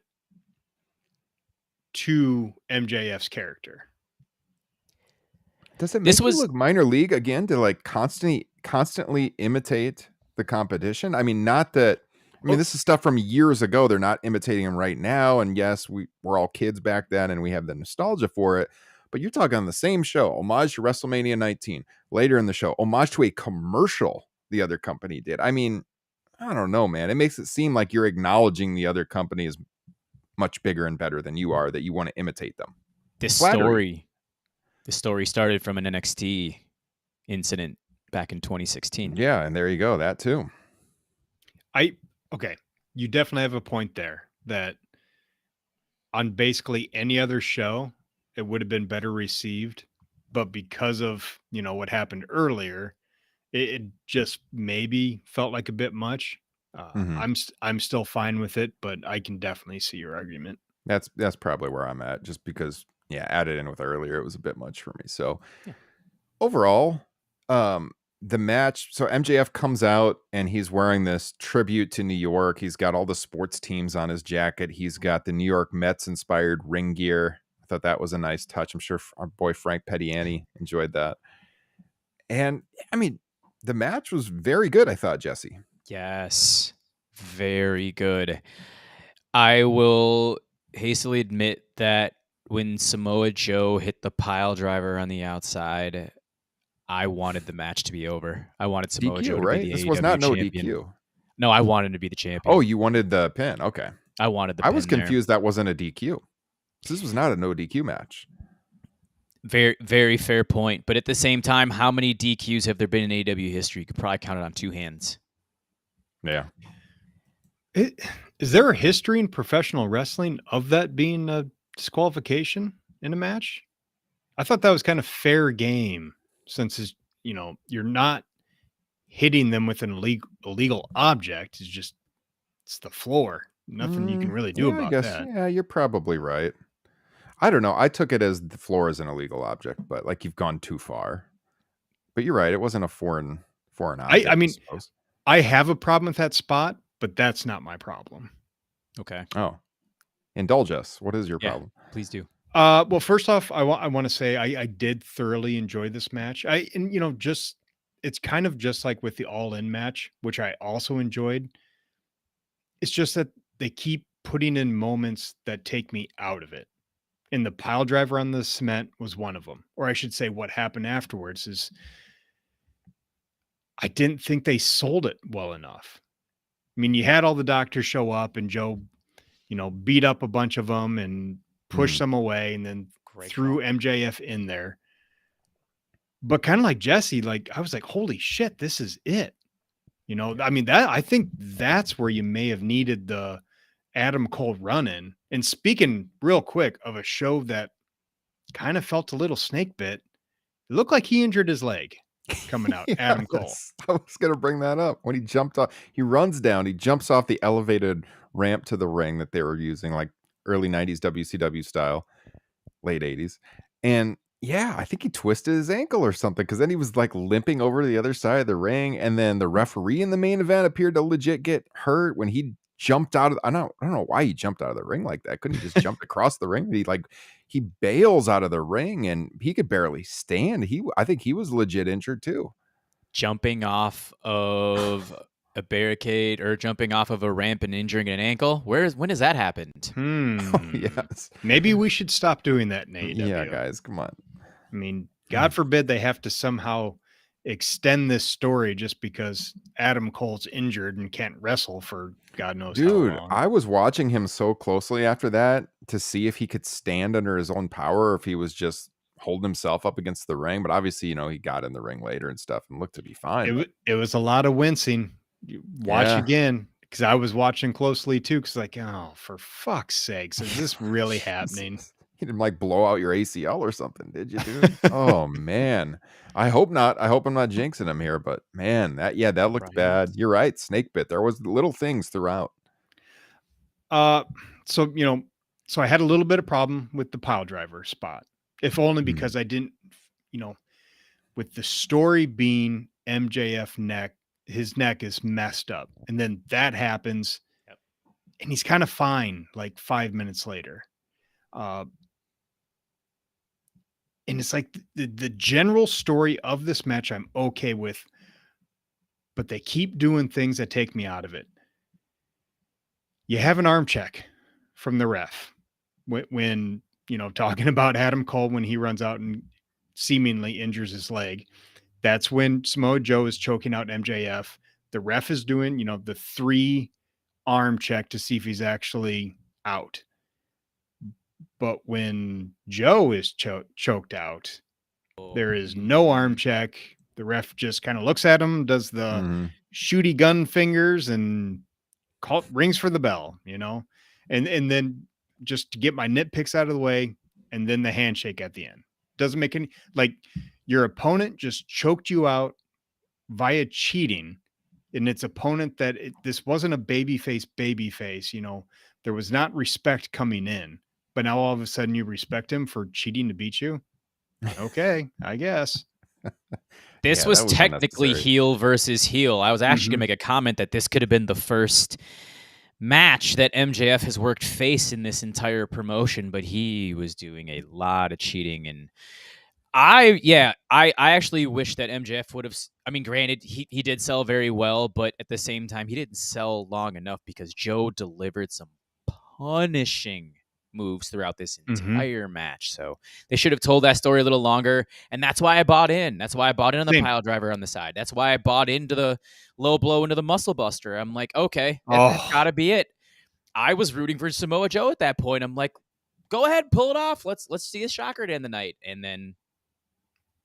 to MJF's character. Does it make you look minor league again to like constantly imitate the competition? I mean, not that. I mean, this is stuff from years ago. They're not imitating him right now. And yes, we're all kids back then, and we have the nostalgia for it. But you're talking on the same show, homage to WrestleMania 19. Later in the show, homage to a commercial the other company did. I mean, I don't know, man. It makes it seem like you're acknowledging the other company is much bigger and better than you are, that you want to imitate them. The story started from an NXT incident back in 2016. Yeah, and there you go. That too. Okay, you definitely have a point there that on basically any other show, it would have been better received. But because of, what happened earlier, it just maybe felt like a bit much. I'm still fine with it, but I can definitely see your argument. That's probably where I'm at, just because, added in with earlier, it was a bit much for me. So overall, the match, so MJF comes out and he's wearing this tribute to New York. He's got all the sports teams on his jacket. He's got the New York Mets inspired ring gear. I thought that was a nice touch. I'm sure our boy Frank Pettiani enjoyed that. And I mean, the match was very good, I thought, Jesse. Yes, very good. I will hastily admit that when Samoa Joe hit the pile driver on the outside, I wanted the match to be over. I wanted Samoa Joe to be the This AEW was not champion. No DQ. No, I wanted him to be the champion. Oh, you wanted the pin. Okay. I wanted the pin. I was confused that wasn't a DQ. This was not a no DQ match. Very, very fair point. But at the same time, how many DQs have there been in AEW history? You could probably count it on two hands. Yeah. Is there a history in professional wrestling of that being a disqualification in a match? I thought that was kind of fair game, since you're not hitting them with an illegal object. It's the floor. Nothing you can really do about that. Yeah, you're probably right. I don't know. I took it as the floor is an illegal object, but like you've gone too far. But you're right. It wasn't a foreign object. I mean, I have a problem with that spot, but that's not my problem. Okay. Oh, indulge us. What is your problem? Please do. Well, first off, I want to say I did thoroughly enjoy this match. It's kind of just like with the All In match, which I also enjoyed. It's just that they keep putting in moments that take me out of it. And the pile driver on the cement was one of them. Or I should say, what happened afterwards is I didn't think they sold it well enough. I mean, you had all the doctors show up and Joe, beat up a bunch of them and pushed them away, and then threw MJF in there. But kind of like Jesse, I was like, holy shit, this is it. I mean, I think that's where you may have needed the Adam Cole run-in. And speaking real quick of a show that kind of felt a little snake bit, it looked like he injured his leg coming out. Adam Cole. I was going to bring that up. When he jumped off, he runs down, he jumps off the elevated ramp to the ring that they were using, like early 90s WCW style, late 80s. And yeah, I think he twisted his ankle or something, because then he was like limping over to the other side of the ring. And then the referee in the main event appeared to legit get hurt when he jumped out of, I don't know why he jumped out of the ring like that. Couldn't he just jump across the ring? He bails out of the ring and he could barely stand. I think he was legit injured too. Jumping off of a barricade or jumping off of a ramp and injuring an ankle? When has that happened? Yes. Maybe we should stop doing that in AEW. Yeah, guys, come on. I mean, God forbid they have to somehow extend this story just because Adam Cole's injured and can't wrestle for God knows how long. I was watching him so closely after that to see if he could stand under his own power or if he was just holding himself up against the ring. But obviously, he got in the ring later and stuff and looked to be fine. It was a lot of wincing. You watch again, because I was watching closely too, because oh, for fuck's sakes, is this really happening? He didn't blow out your ACL or something, did you, dude? Oh man. I hope not. I hope I'm not jinxing him here, but man, that looked bad. You're right. Snake bit. There was little things throughout. So I had a little bit of problem with the pile driver spot, if only because I didn't, with the story being MJF his neck is messed up, and then that happens, and he's kind of fine like 5 minutes later. And it's like the general story of this match I'm okay with, but they keep doing things that take me out of it. You have an arm check from the ref when talking about Adam Cole when he runs out and seemingly injures his leg. That's when Samoa Joe is choking out MJF. The ref is doing, the 3 arm check to see if he's actually out. But when Joe is choked out, there is no arm check. The ref just kind of looks at him, does the shooty gun fingers, and rings for the bell, and then just to get my nitpicks out of the way, and then the handshake at the end. Doesn't make any, your opponent just choked you out via cheating, and its opponent this wasn't a babyface, there was not respect coming in. But now all of a sudden you respect him for cheating to beat you? Okay, I guess. This was technically heel versus heel. I was actually going to make a comment that this could have been the first match that MJF has worked face in this entire promotion, but he was doing a lot of cheating. And I actually wish that MJF would have, granted, he did sell very well, but at the same time, he didn't sell long enough because Joe delivered some punishing moves throughout this entire match. So they should have told that story a little longer, and that's why I bought in. That's why I bought in on the pile driver on the side. That's why I bought into the low blow into the muscle buster. I'm like, okay, that's gotta be it. I was rooting for Samoa Joe at that point. I'm like, go ahead, pull it off. Let's see a shocker to end the night, and then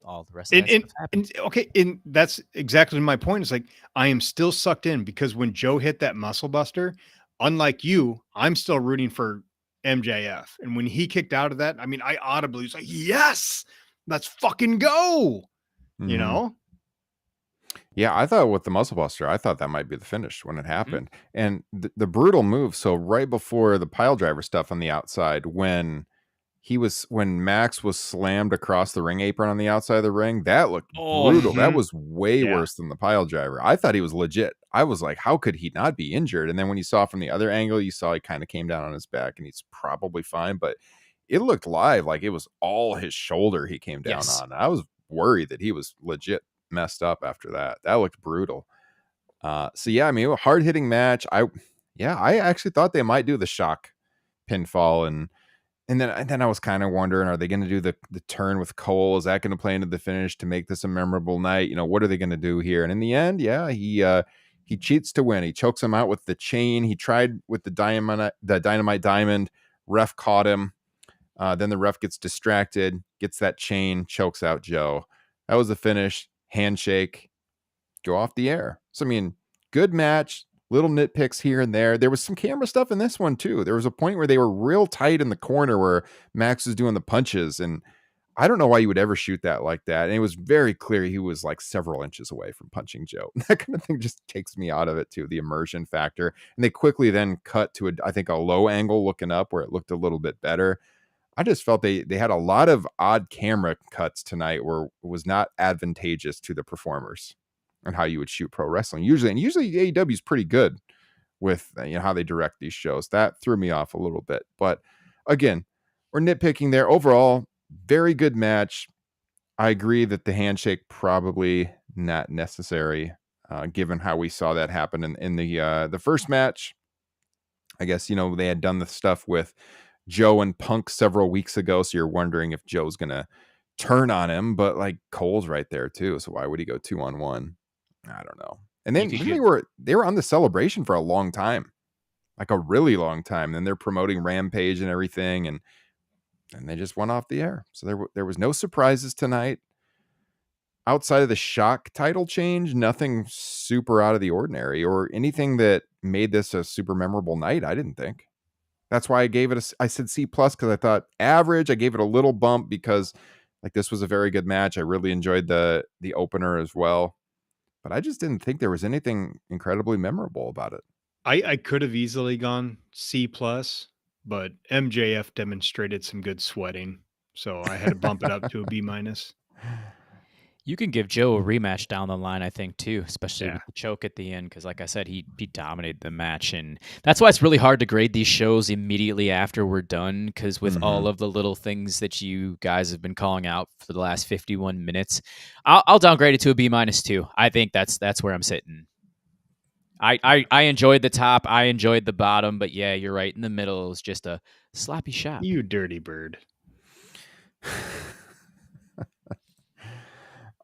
all the rest of that stuff happened. And that's exactly my point. It's like I am still sucked in because when Joe hit that muscle buster, unlike you, I'm still rooting for MJF. And when he kicked out of that, I audibly was like, yes, let's fucking go. Yeah, I thought with the muscle buster, I thought that might be the finish when it happened. And the brutal move. So right before the pile driver stuff on the outside, when Max was slammed across the ring apron on the outside of the ring, that looked brutal. That was way worse than the pile driver. I thought he was legit. I was like, how could he not be injured? And then when you saw from the other angle, you saw he kind of came down on his back and he's probably fine, but it looked live like it was all his shoulder he came down on. I was worried that he was legit messed up after that. That looked brutal. A hard-hitting match. I actually thought they might do the shock pinfall, and then I was kind of wondering, are they going to do the turn with Cole? Is that going to play into the finish to make this a memorable night? What are they going to do here? And in the end, he cheats to win. He chokes him out with the chain. He tried with the dynamite diamond. Ref caught him. Then the ref gets distracted, gets that chain, chokes out Joe. That was the finish. Handshake. Go off the air. So, good match. Little nitpicks here and there. There was some camera stuff in this one too. There was a point where they were real tight in the corner where Max was doing the punches, and I don't know why you would ever shoot that like that. And it was very clear he was like several inches away from punching Joe. That kind of thing just takes me out of it too, the immersion factor. And they quickly then cut to a low angle looking up where it looked a little bit better. I just felt they had a lot of odd camera cuts tonight where it was not advantageous to the performers and how you would shoot pro wrestling. Usually AEW is pretty good with how they direct these shows. That threw me off a little bit. But again, we're nitpicking there. Overall, very good match. I agree that the handshake probably not necessary. given how we saw that happen in the first match. I guess, they had done the stuff with Joe and Punk several weeks ago, so you're wondering if Joe's going to turn on him, but like Cole's right there too, so why would he go 2-on-1? I don't know. And then they were on the celebration for a long time, like a really long time. Then they're promoting Rampage and everything, and they just went off the air. So there was no surprises tonight. Outside of the Shock title change, nothing super out of the ordinary or anything that made this a super memorable night, I didn't think. That's why I said C+, because I thought average. I gave it a little bump because like this was a very good match. I really enjoyed the opener as well. But I just didn't think there was anything incredibly memorable about it. I could have easily gone C+, but MJF demonstrated some good sweating, so I had to bump it up to a B-. You can give Joe a rematch down the line, I think, too, especially Yeah. with the choke at the end, because like I said, he dominated the match. And that's why it's really hard to grade these shows immediately after we're done, because with all of the little things that you guys have been calling out for the last 51 minutes, I'll downgrade it to a B- too. I think that's where I'm sitting. I enjoyed the top, I enjoyed the bottom, but yeah, you're right. In the middle is just a sloppy shop. You dirty bird.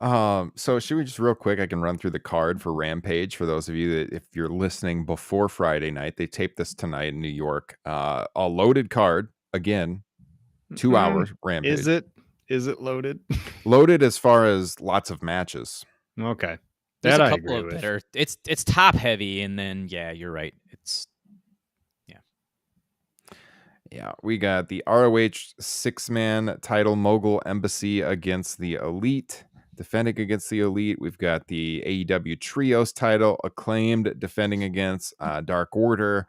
So should we just real quick, I can run through the card for Rampage for those of you that if you're listening before Friday night, they taped this tonight in New York. A loaded card again, 2 hours Rampage. Is it loaded? Loaded as far as lots of matches. Okay. There's That a I couple agree of with. that are it's top heavy, and then yeah, you're right. Yeah, we got the ROH 6-man title Mogul Embassy against the Elite. Defending against the Elite, we've got the AEW Trios title, Acclaimed defending against Dark Order.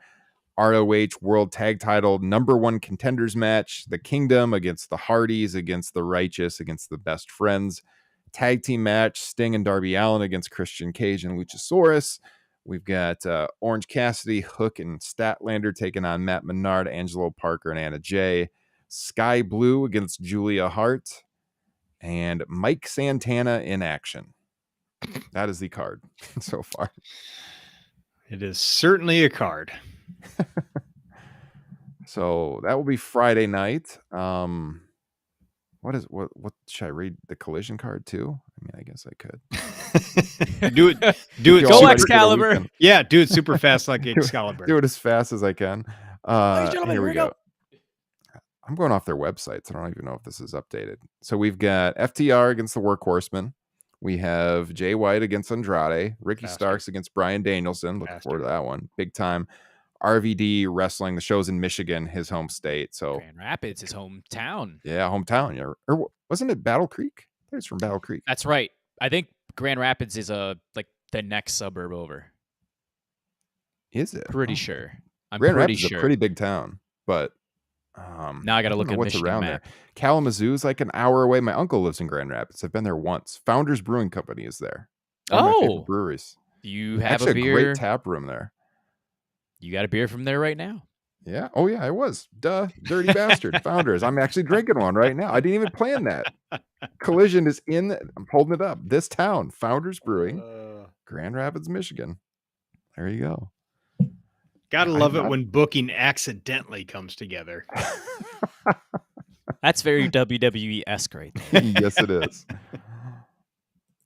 ROH World Tag Title #1 contenders match, the Kingdom against the Hardys, against the Righteous, against the Best Friends. Tag team match, Sting and Darby Allin against Christian Cage and Luchasaurus. We've got Orange Cassidy, Hook, and Statlander taking on Matt Menard, Angelo Parker, and Anna Jay. Sky Blue against Julia Hart. And Mike Santana in action. That is the card so far. It is certainly a card. So that will be Friday night. What should I read the Collision card too? I mean, I guess I could. Do it. Go Excalibur. Yeah, do it super fast like Excalibur. Do it as fast as I can. Ladies and gentlemen, here we here we go. I'm going off their websites. I don't even know if this is updated. So we've got FTR against the Workhorsemen. We have Jay White against Andrade. Ricky Starks against Bryan Danielson. Looking forward to that one. Big time. RVD wrestling. The show's in Michigan, his home state. So Grand Rapids, his hometown. Yeah, hometown. Yeah. Or wasn't it Battle Creek? I think it's from Battle Creek. That's right. I think Grand Rapids is like the next suburb over. Is it? Pretty sure. I'm Grand pretty Rapids sure. is a pretty big town, but now I got to look at what's Michigan around map. there. Kalamazoo's like an hour away. My uncle lives in Grand Rapids. I've been there once. Founders Brewing Company is there. One of my favorite breweries. You have Actually, a beer. A great tap room there. You got a beer from there right now. Yeah. Oh yeah, I was. Duh. Dirty bastard. Founders. I'm actually drinking one right now. I didn't even plan that. Collision is in. I'm holding it up. This town, Founders Brewing, Grand Rapids, Michigan. There you go. Gotta love it when booking accidentally comes together. That's very WWE-esque right there. Yes, it is.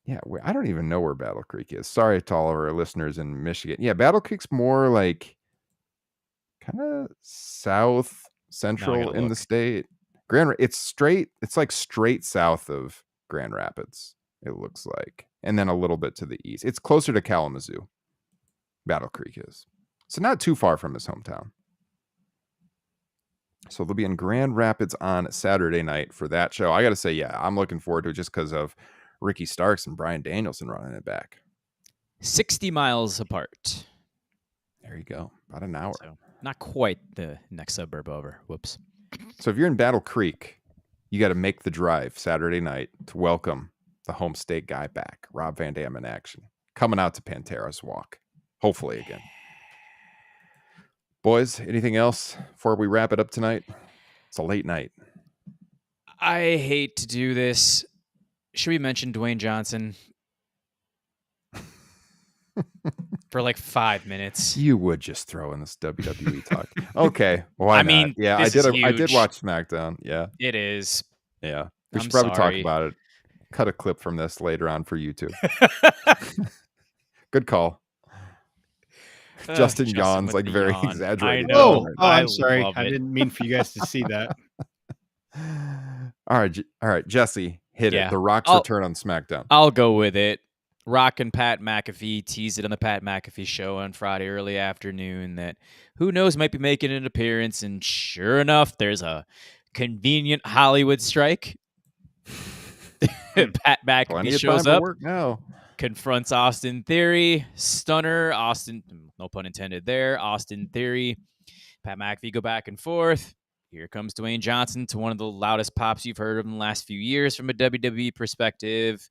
Yeah, I don't even know where Battle Creek is. Sorry to all of our listeners in Michigan. Yeah, Battle Creek's more like kind of south central in the state. It's like straight south of Grand Rapids, it looks like. And then a little bit to the east. It's closer to Kalamazoo. Battle Creek is. So not too far from his hometown. So they'll be in Grand Rapids on Saturday night for that show. I got to say, yeah, I'm looking forward to it just because of Ricky Starks and Bryan Danielson running it back. 60 miles apart. There you go. About an hour. So not quite the next suburb over. Whoops. So if you're in Battle Creek, you got to make the drive Saturday night to welcome the home state guy back, Rob Van Dam in action, coming out to Pantera's Walk, hopefully again. Boys, anything else before we wrap it up tonight? It's a late night. I hate to do this. Should we mention Dwayne Johnson? for like 5 minutes. You would just throw in this WWE talk. Okay, why I not? mean, Yeah, this is I did huge. watch SmackDown. Yeah, It is. yeah. We I'm should probably talk sorry. about it. Cut a clip from this later on for YouTube. Good call. Justin yawns with like the very yawn. exaggerated. I know. Oh, I'm sorry. love I it. didn't mean for you guys to see that. All right, Jesse, hit Yeah. it. The Rock's I'll- return on SmackDown. I'll go with it. Rock and Pat McAfee teased it on the Pat McAfee show on Friday early afternoon that who knows might be making an appearance, and sure enough, there's a convenient Hollywood strike. Pat Plenty McAfee of shows time to up, work now. confronts Austin Theory, Stunner, Austin, no pun intended there, Austin Theory, Pat McAfee go back and forth. Here comes Dwayne Johnson to one of the loudest pops you've heard of in the last few years from a WWE perspective.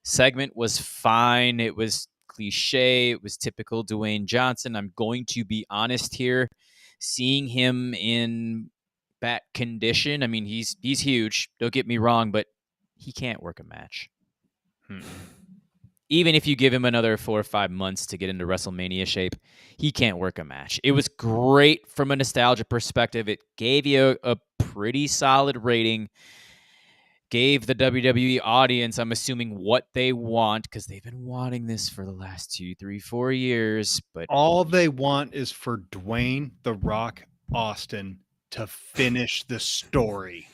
Segment was fine. It was cliche. It was typical Dwayne Johnson. I'm going to be honest here. Seeing him in that condition, I mean, he's huge. Don't get me wrong, but he can't work a match. Even if you give him another 4 or 5 months to get into WrestleMania shape, he can't work a match. It was great from a nostalgia perspective. It gave you a pretty solid rating. Gave the WWE audience, I'm assuming, what they want, because they've been wanting this for the last 2, 3, 4 years. But All they want is for Dwayne "The Rock" Austin to finish the story.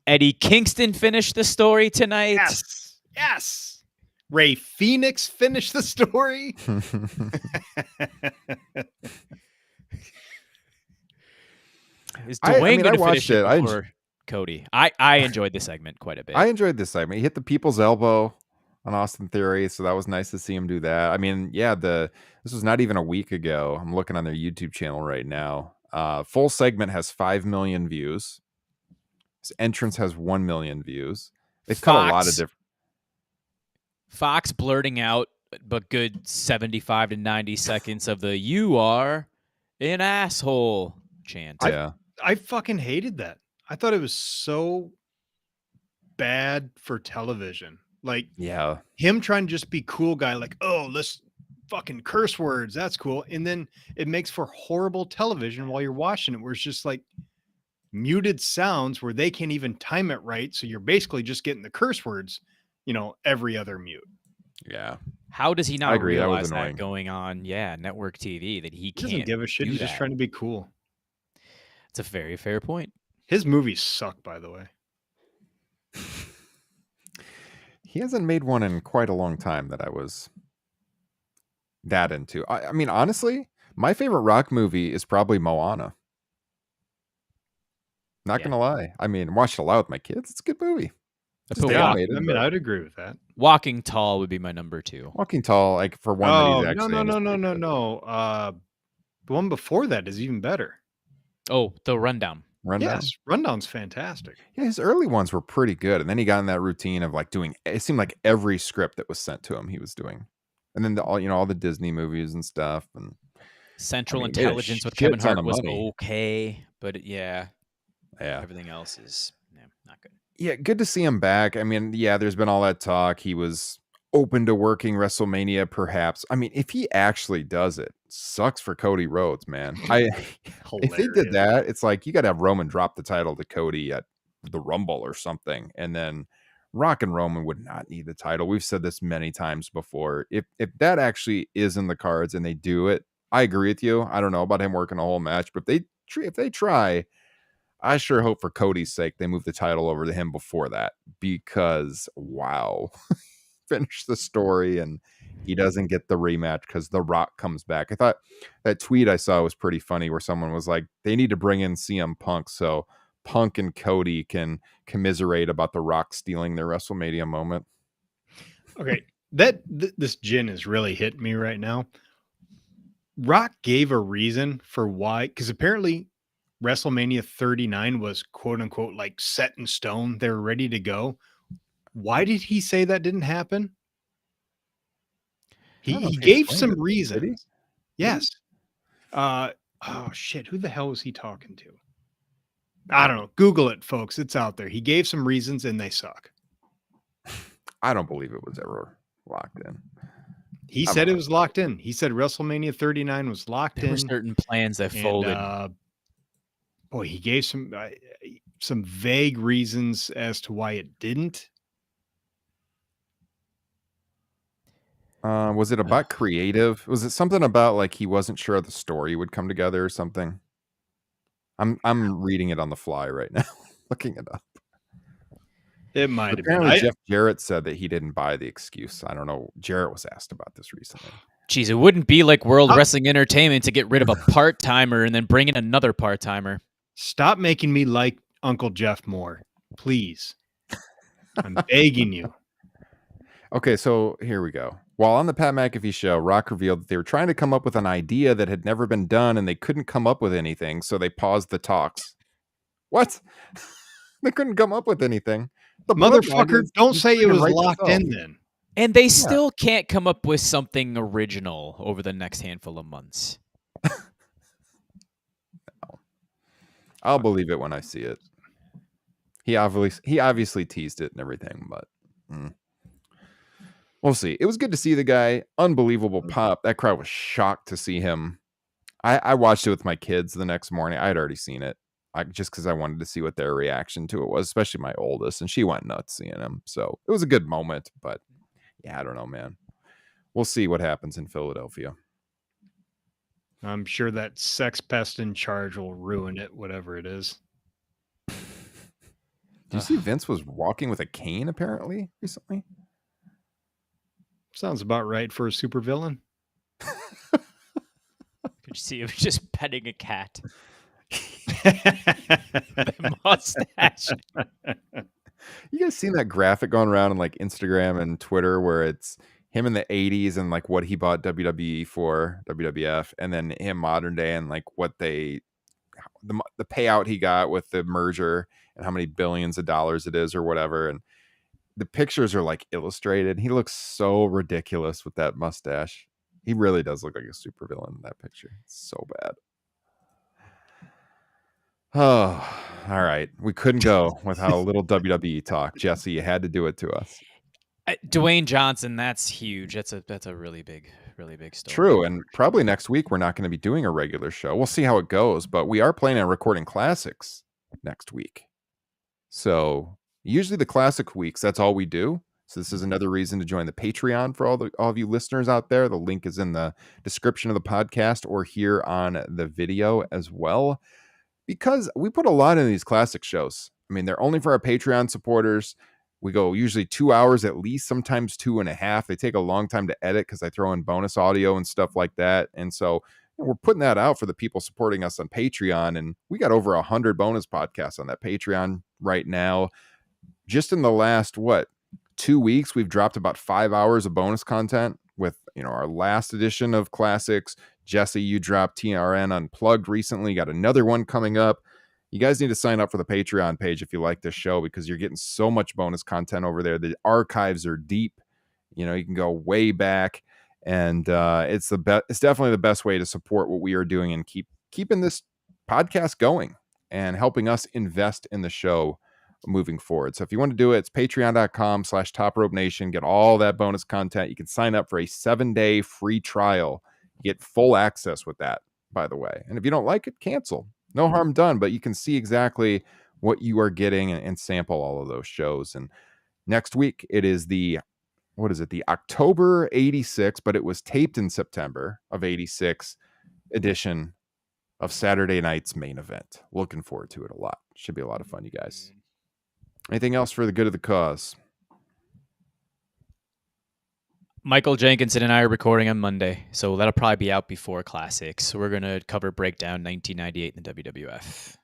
Eddie Kingston finished the story tonight. Yes. Yes. Ray Phoenix finished the story. Is I Dwayne mean, I going to watched finish it it. before Cody? I enjoyed this segment quite a bit. I enjoyed this segment. He hit the people's elbow on Austin Theory, so that was nice to see him do that. I mean, yeah, this was not even a week ago. I'm looking on their YouTube channel right now. Full segment has 5 million views. His entrance has 1 million views. They've cut a lot of different. Fox blurting out, but good 75 to 90 seconds of the "you are an asshole" chant. Yeah, I fucking hated that. I thought it was so bad for television. Like, yeah. him trying to just be cool guy, like, oh, let's fucking curse words. That's cool. And then it makes for horrible television while you're watching it, where it's just like muted sounds where they can't even time it right. So you're basically just getting the curse words, every other mute. Yeah. How does he not agree, that was realize that annoying. going on, network TV, that he He can't doesn't give a shit. do He's just that? trying to be cool. It's a very fair point. His movies suck, by the way. He hasn't made one in quite a long time that I was that into. I mean, honestly, my favorite Rock movie is probably Moana. Not Yeah. gonna lie. I mean, watched it a lot with my kids. It's a good movie. I Just put animated, I mean, but I'd agree with that. Walking Tall would be my number 2. Walking Tall, like for one Oh, that he's actually in is pretty good. no. The one before that is even better. Oh, The Rundown. Rundown. Yes, Rundown's fantastic. Yeah, his early ones were pretty good, and then he got in that routine of like doing. It seemed like every script that was sent to him, he was doing, and then all the Disney movies and stuff. And Central I mean, made a Intelligence with shit Kevin ton Hart of was money. okay, but yeah, everything else is not good. yeah, good to see him back. I mean, yeah, there's been all that talk. He was open to working WrestleMania, perhaps. I mean, if he actually does it, sucks for Cody Rhodes, man. If he did that, it's like you got to have Roman drop the title to Cody at the Rumble or something, and then Rock and Roman would not need the title. We've said this many times before. If that actually is in the cards and they do it, I agree with you. I don't know about him working a whole match, but if they try, I sure hope for Cody's sake they move the title over to him before that, because wow. Finish the story and he doesn't get the rematch because The Rock comes back. I thought that tweet I saw was pretty funny where someone was like, they need to bring in CM Punk so Punk and Cody can commiserate about The Rock stealing their WrestleMania moment. Okay, this gin is really hitting me right now. Rock gave a reason for why, because apparently WrestleMania 39 was quote unquote like set in stone. They were ready to go. Why did he say that didn't happen? He gave some reasons. Yes. Oh shit. Who the hell was he talking to? I don't know. Google it, folks. It's out there. He gave some reasons and they suck. I don't believe it was ever locked in. He said it was locked in. He said WrestleMania 39 was locked in. There were certain plans that folded. Boy, he gave some vague reasons as to why it didn't. Was it about creative? Was it something about like he wasn't sure the story would come together or something? I'm reading it on the fly right now, looking it up. It might have been. Jeff been. Jarrett said that he didn't buy the excuse. I don't know. Jarrett was asked about this recently. Jeez, it wouldn't be like World Wrestling Entertainment to get rid of a part-timer and then bring in another part-timer. Stop making me like Uncle Jeff more, please. I'm begging you. Okay, so here we go. While on the Pat McAfee show, Rock revealed that they were trying to come up with an idea that had never been done and they couldn't come up with anything, so they paused the talks. What? They couldn't come up with anything. The motherfucker, don't say it was locked in then. And they still can't come up with something original over the next handful of months. No. I'll believe it when I see it. He obviously teased it and everything, but we'll see. It was good to see the guy. Unbelievable pop. That crowd was shocked to see him. I watched it with my kids the next morning. I had already seen it. Just because I wanted to see what their reaction to it was, especially my oldest, and she went nuts seeing him. So it was a good moment, but yeah, I don't know, man. We'll see what happens in Philadelphia. I'm sure that sex pest in charge will ruin it, whatever it is. Did you see Vince was walking with a cane apparently recently? Sounds about right for a supervillain. Could you see him just petting a cat? The mustache. You guys seen that graphic going around on like Instagram and Twitter where it's him in the 80s and like what he bought WWE for, WWF, and then him modern day and like what the payout he got with the merger and how many billions of dollars it is or whatever. And the pictures are like illustrated. He looks so ridiculous with that mustache. He really does look like a supervillain in that picture. It's so bad. Oh, all right. We couldn't go without a little WWE talk. Jesse, you had to do it to us. Dwayne Johnson, that's huge. That's a really big story. True, and probably next week we're not going to be doing a regular show. We'll see how it goes, but we are planning on recording classics next week. So usually the classic weeks, that's all we do. So this is another reason to join the Patreon for all of you listeners out there. The link is in the description of the podcast or here on the video as well. Because we put a lot in these classic shows. I mean, they're only for our Patreon supporters. We go usually 2 hours at least, sometimes 2.5. They take a long time to edit because I throw in bonus audio and stuff like that. And so we're putting that out for the people supporting us on Patreon. And we got over 100 bonus podcasts on that Patreon right now. Just in the last, 2 weeks, we've dropped about 5 hours of bonus content with, our last edition of Classics. Jesse, you dropped TRN Unplugged recently. Got another one coming up. You guys need to sign up for the Patreon page if you like this show because you're getting so much bonus content over there. The archives are deep. You can go way back, and it's definitely the best way to support what we are doing and keeping this podcast going and helping us invest in the show moving forward. So if you want to do it, it's patreon.com/TopRopeNation. Get all that bonus content. You can sign up for a 7-day free trial. You get full access with that, by the way. And if you don't like it, cancel. No harm done, but you can see exactly what you are getting and sample all of those shows. And next week, it is the October 86, but it was taped in September of 86 edition of Saturday night's main event. Looking forward to it a lot. Should be a lot of fun, you guys. Anything else for the good of the cause? Michael Jenkinson and I are recording on Monday, so that'll probably be out before Classics. We're going to cover Breakdown 1998 in the WWF.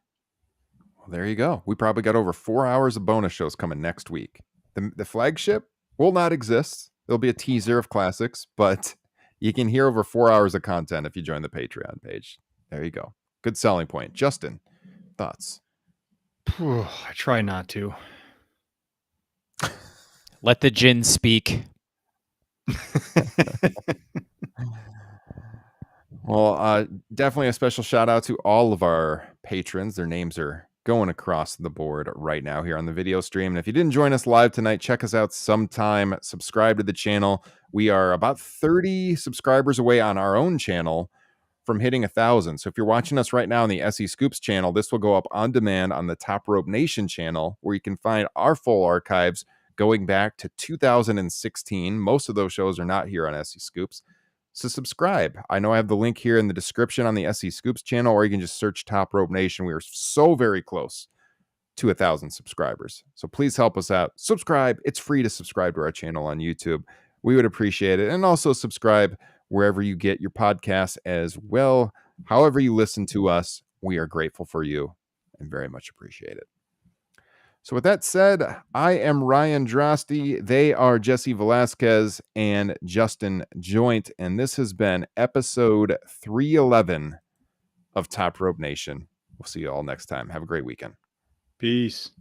Well, there you go. We probably got over 4 hours of bonus shows coming next week. The flagship will not exist. There'll be a teaser of Classics, but you can hear over 4 hours of content if you join the Patreon page. There you go. Good selling point. Justin, thoughts? I try not to. Let the gin speak. Well, definitely a special shout out to all of our patrons. Their names are going across the board right now here on the video stream. And if you didn't join us live tonight, check us out sometime. Subscribe to the channel. We are about 30 subscribers away on our own channel from hitting 1,000. So if you're watching us right now on the SEScoops channel, this will go up on demand on the Top Rope Nation channel, where you can find our full archives going back to 2016. Most of those shows are not here on SEScoops. So subscribe. I know I have the link here in the description on the SEScoops channel, or you can just search Top Rope Nation. We are so very close to 1,000 subscribers. So please help us out. Subscribe. It's free to subscribe to our channel on YouTube. We would appreciate it. And also subscribe wherever you get your podcasts as well. However you listen to us, we are grateful for you and very much appreciate it. So with that said, I am Ryan Drosty. They are Jesse Velasquez and Justin Joint. And this has been episode 311 of Top Rope Nation. We'll see you all next time. Have a great weekend. Peace.